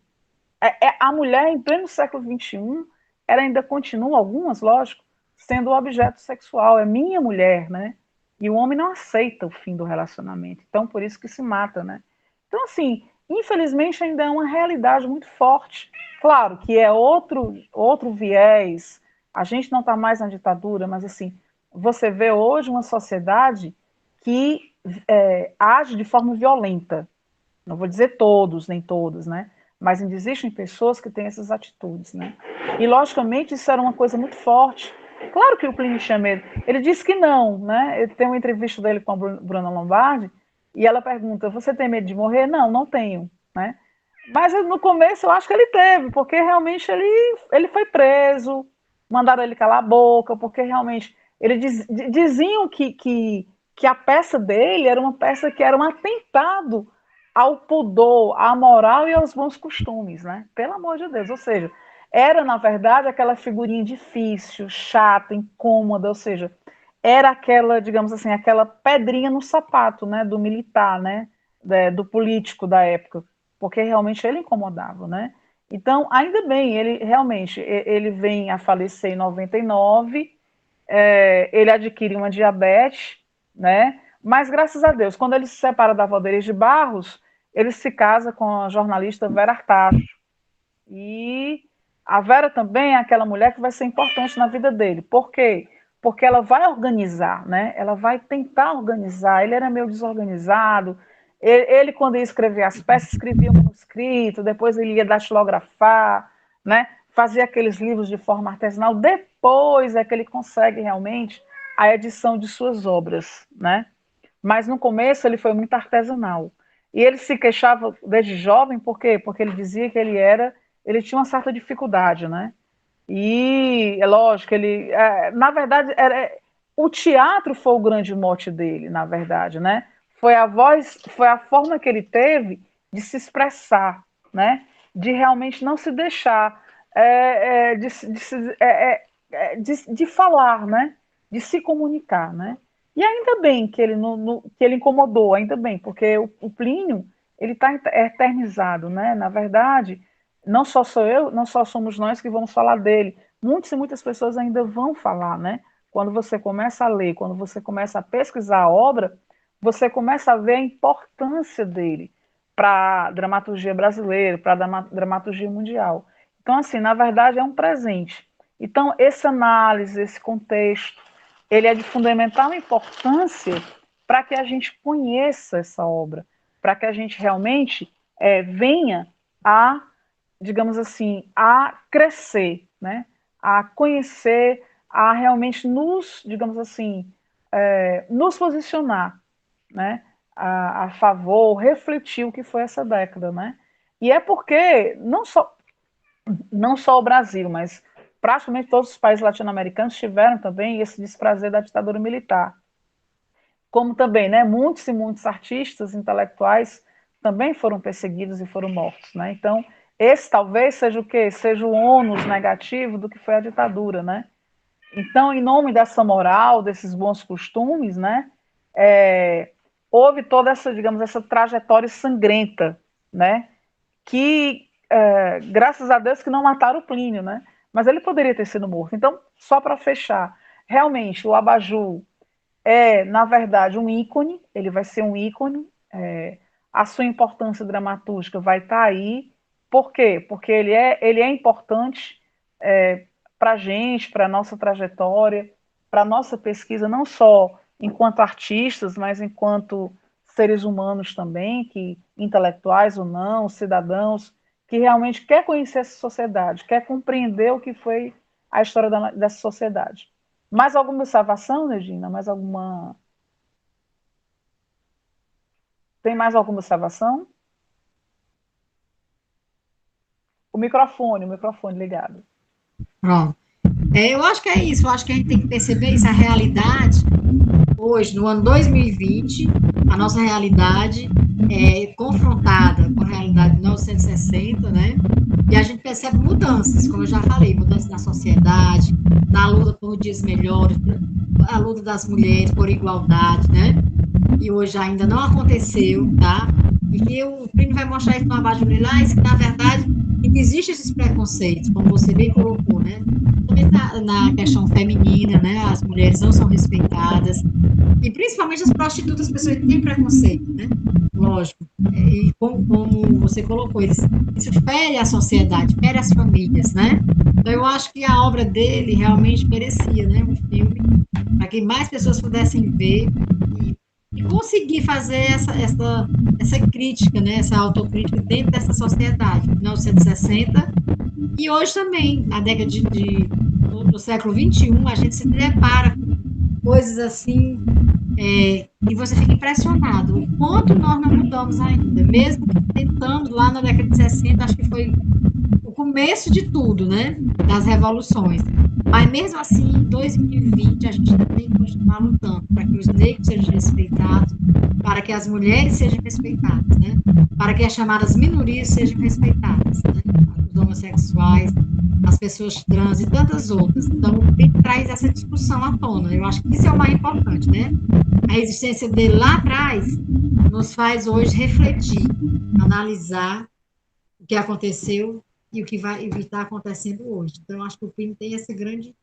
A mulher, em pleno século XXI, ela ainda continua, algumas, lógico, sendo objeto sexual, é minha mulher, né? E o homem não aceita o fim do relacionamento, então por isso que se mata, né? Então, assim, infelizmente ainda é uma realidade muito forte. Claro que é outro viés, a gente não está mais na ditadura, mas assim, você vê hoje uma sociedade que age de forma violenta. Não vou dizer todos, nem todas, né? Mas existem pessoas que têm essas atitudes, né? E, logicamente, isso era uma coisa muito forte. Claro que o Plínio tinha medo. Ele disse que não, né? Ele tem uma entrevista dele com a Bruna Lombardi e ela pergunta, você tem medo de morrer? Não, não tenho, né? Mas no começo eu acho que ele teve, porque realmente ele foi preso, mandaram ele calar a boca, porque realmente diziam que a peça dele era uma peça que era um atentado ao pudor, à moral e aos bons costumes, né? Pelo amor de Deus. Ou seja, era, na verdade, aquela figurinha difícil, chata, incômoda, ou seja, era aquela, digamos assim, aquela pedrinha no sapato, né, do militar, né, do político da época, porque realmente ele incomodava, né? Então, ainda bem, ele realmente, ele vem a falecer em 99, ele adquire uma diabetes, né? Mas graças a Deus, quando ele se separa da Valdez de Barros, ele se casa com a jornalista Vera Artacho. E a Vera também é aquela mulher que vai ser importante na vida dele. Por quê? Porque ela vai organizar, né? Ela vai tentar organizar. Ele era meio desorganizado. Quando ia escrever as peças, escrevia o manuscrito, depois ele ia datilografar, né? Fazia aqueles livros de forma artesanal. Depois é que ele consegue realmente a edição de suas obras, né? Mas no começo ele foi muito artesanal. E ele se queixava desde jovem, por quê? Porque ele dizia que ele tinha uma certa dificuldade, né? E é lógico, na verdade, o teatro foi o grande mote dele, na verdade, né? Foi a voz, foi a forma que ele teve de se expressar, né? De realmente não se deixar, de falar, né? De se comunicar, né? E ainda bem que ele, que ele incomodou, ainda bem, porque o Plínio, ele está eternizado, né? Na verdade, não só sou eu, não só somos nós que vamos falar dele. Muitas e muitas pessoas ainda vão falar, né? Quando você começa a ler, quando você começa a pesquisar a obra, você começa a ver a importância dele para a dramaturgia brasileira, para a dramaturgia mundial. Então, assim, na verdade, é um presente. Então, essa análise, esse contexto, ele é de fundamental importância para que a gente conheça essa obra, para que a gente realmente venha a, digamos assim, a crescer, né? A conhecer, a realmente nos, digamos assim, nos posicionar, né? A favor, refletir o que foi essa década, né? E é porque não só o Brasil, mas praticamente todos os países latino-americanos tiveram também esse desprazer da ditadura militar. Como também, né, muitos e muitos artistas intelectuais também foram perseguidos e foram mortos, né? Então, esse talvez seja o quê? Seja o ônus negativo do que foi a ditadura, né? Então, em nome dessa moral, desses bons costumes, né, houve toda essa, digamos, essa trajetória sangrenta, né, que, graças a Deus, que não mataram o Plínio, né, mas ele poderia ter sido morto. Então, só para fechar, realmente, o Abajur na verdade, um ícone, ele vai ser um ícone, a sua importância dramatúrgica vai estar aí. Por quê? Porque ele é importante para a gente, para a nossa trajetória, para a nossa pesquisa, não só enquanto artistas, mas enquanto seres humanos também, que intelectuais ou não, cidadãos, que realmente quer conhecer essa sociedade, quer compreender o que foi a história dessa sociedade. Mais alguma observação, Regina? Mais alguma? Tem mais alguma observação? O microfone ligado. Pronto. Eu acho que é isso, eu acho que a gente tem que perceber isso, a realidade, hoje, no ano 2020, a nossa realidade é confrontada com a realidade de 1960, né? E a gente percebe mudanças, como eu já falei, mudanças na sociedade, na luta por dias melhores, a luta das mulheres por igualdade, né? E hoje ainda não aconteceu, tá? E que o Plínio vai mostrar isso no Abajur Lilás, que na verdade existem esses preconceitos, como você bem colocou, né? Também na questão feminina, né? As mulheres não são respeitadas, e principalmente as prostitutas, as pessoas que têm preconceito, né? Lógico. E como você colocou, isso fere a sociedade, fere as famílias, né? Então eu acho que a obra dele realmente merecia, né? Um filme para que mais pessoas pudessem ver e conseguir fazer essa crítica, né? Essa autocrítica dentro dessa sociedade, 1960 e hoje também, na década do século XXI, a gente se depara com coisas assim, e você fica impressionado o quanto nós não mudamos ainda, mesmo tentando lá na década de 60, acho que foi o começo de tudo, né, das revoluções, mas mesmo assim, em 2020, a gente tem que continuar lutando para que os negros sejam respeitados, para que as mulheres sejam respeitadas, né, para que as chamadas minorias sejam respeitadas, né, os homossexuais, as pessoas trans e tantas outras. Então, ele traz essa discussão à tona. Eu acho que isso é o mais importante, né? A existência dele lá atrás nos faz hoje refletir, analisar o que aconteceu e o que está acontecendo hoje. Então, eu acho que o Plínio tem essa grande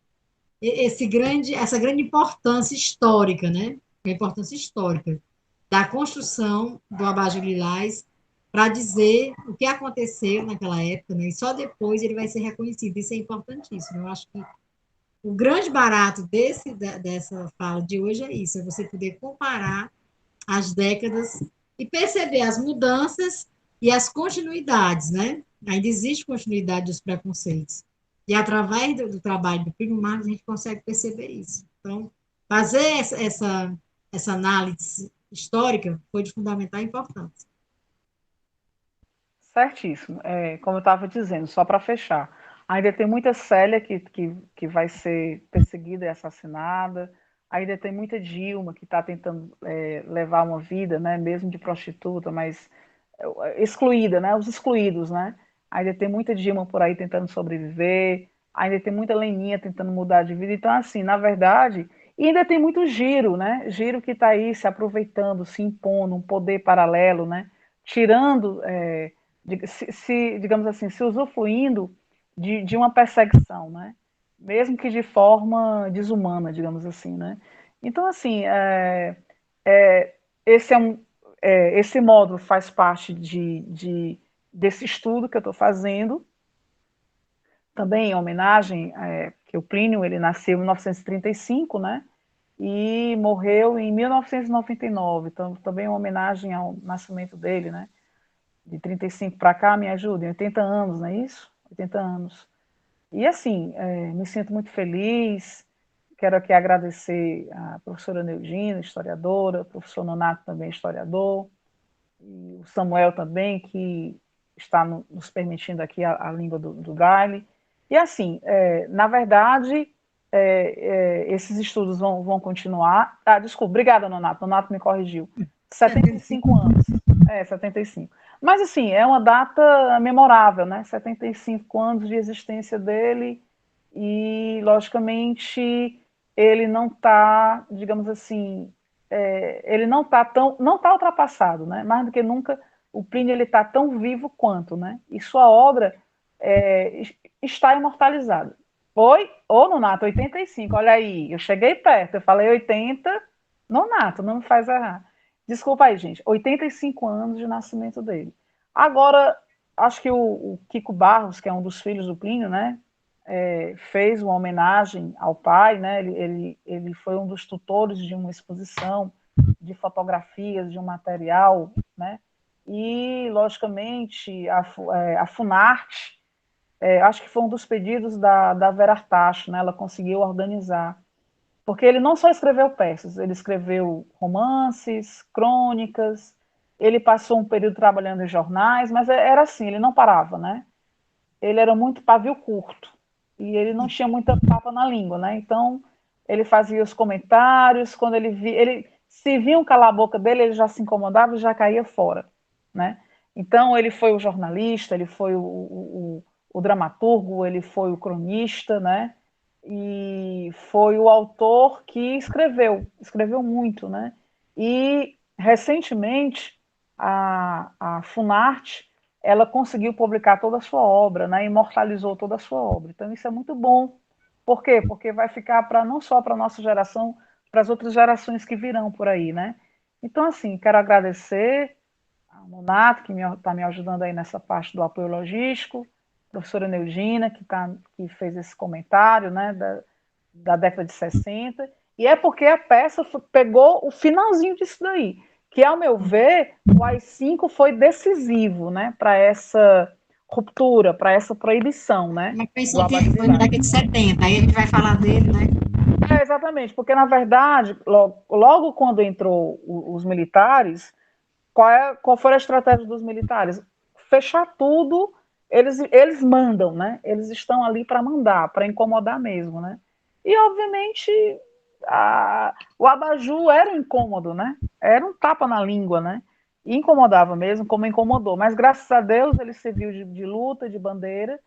importância histórica, né? A importância histórica da construção do Abajur Lilás para dizer o que aconteceu naquela época, né? E só depois ele vai ser reconhecido. Isso é importantíssimo. Eu acho que o grande barato dessa fala de hoje é isso, é você poder comparar as décadas e perceber as mudanças e as continuidades, né? Ainda existe continuidade dos preconceitos. E através do trabalho do Plínio Marcos, a gente consegue perceber isso. Então, fazer essa análise histórica foi de fundamental importância. Certíssimo. Como eu estava dizendo, só para fechar, ainda tem muita Célia que vai ser perseguida e assassinada, ainda tem muita Dilma que está tentando levar uma vida, né, mesmo de prostituta, mas excluída, né, os excluídos, né? Ainda tem muita Dilma por aí tentando sobreviver, ainda tem muita Leninha tentando mudar de vida. Então, assim, na verdade, e ainda tem muito Giro, né? Giro que está aí se aproveitando, se impondo, um poder paralelo, né? tirando, digamos assim, se usufruindo de uma perseguição, né? Mesmo que de forma desumana, digamos assim, né? Então, assim, esse esse módulo faz parte desse estudo que eu estou fazendo, também em homenagem, que o Plínio, ele nasceu em 1935, né? E morreu em 1999, então também uma homenagem ao nascimento dele, né? De 35 para cá, me ajudem, 80 anos, não é isso? 80 anos. E assim, me sinto muito feliz, quero aqui agradecer a professora Neudina, historiadora, o professor Nonato também historiador, e o Samuel também, que está nos permitindo aqui a língua do Braille. E assim, na verdade, esses estudos vão continuar. Ah, desculpa, obrigada, Nonato. Nonato me corrigiu. 75 anos. 75. Mas, assim, é uma data memorável, né? 75 anos de existência dele e, logicamente, ele não está, digamos assim, ele não está ultrapassado, né? Mais do que nunca, o Plínio ele está tão vivo quanto, né? E sua obra está imortalizada. Foi, ou Nonato, 85, olha aí, eu cheguei perto, eu falei 80, Nonato, não me faz errar. Desculpa aí, gente, 85 anos de nascimento dele. Agora, acho que o Kiko Barros, que é um dos filhos do Plínio, né, fez uma homenagem ao pai, né, ele foi um dos tutores de uma exposição de fotografias, de um material, né, e, logicamente, a Funarte, acho que foi um dos pedidos da Vera Artacho, né, ela conseguiu organizar, porque ele não só escreveu peças, ele escreveu romances, crônicas, ele passou um período trabalhando em jornais, mas era assim, ele não parava, né? Ele era muito pavio curto e ele não tinha muita papa na língua, né? Então ele fazia os comentários, quando ele se viam calar a boca dele, ele já se incomodava e já caía fora, né? Então ele foi o jornalista, ele foi o dramaturgo, ele foi o cronista, né? E foi o autor que escreveu muito, né? E recentemente a Funarte ela conseguiu publicar toda a sua obra, né? Imortalizou toda a sua obra. Então isso é muito bom. Por quê? Porque vai ficar para não só para a nossa geração, para as outras gerações que virão por aí, né? Então assim, quero agradecer ao Nonato que está me ajudando aí nessa parte do apoio logístico, a professora Neudina que fez esse comentário, né? Da década de 60, e é porque a peça pegou o finalzinho disso daí, que, ao meu ver, o AI-5 foi decisivo, né, para essa ruptura, para essa proibição, né, Mas do pensou que foi na abasilário. década de 70, aí a gente vai falar dele, né? Exatamente, porque, na verdade, logo quando entrou os militares, qual foi a estratégia dos militares? Fechar tudo, eles mandam, né? Eles estão ali para mandar, para incomodar mesmo, né? E, obviamente, o abajur era um incômodo, né? Era um tapa na língua, né? E incomodava mesmo, como incomodou. Mas, graças a Deus, ele serviu de luta, de bandeira,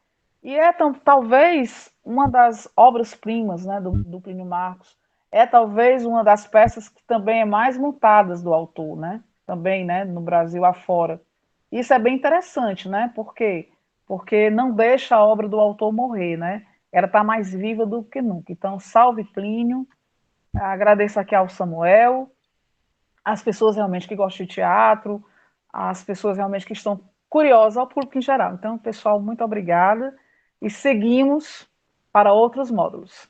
e talvez uma das obras-primas, né, do Plínio Marcos. É talvez uma das peças que também é mais montadas do autor, né? Também, né, no Brasil afora. Isso é bem interessante, né? Por quê? Porque não deixa a obra do autor morrer, né? Ela está mais viva do que nunca. Então, salve Plínio, agradeço aqui ao Samuel, as pessoas realmente que gostam de teatro, as pessoas realmente que estão curiosas, ao público em geral. Então, pessoal, muito obrigada e seguimos para outros módulos.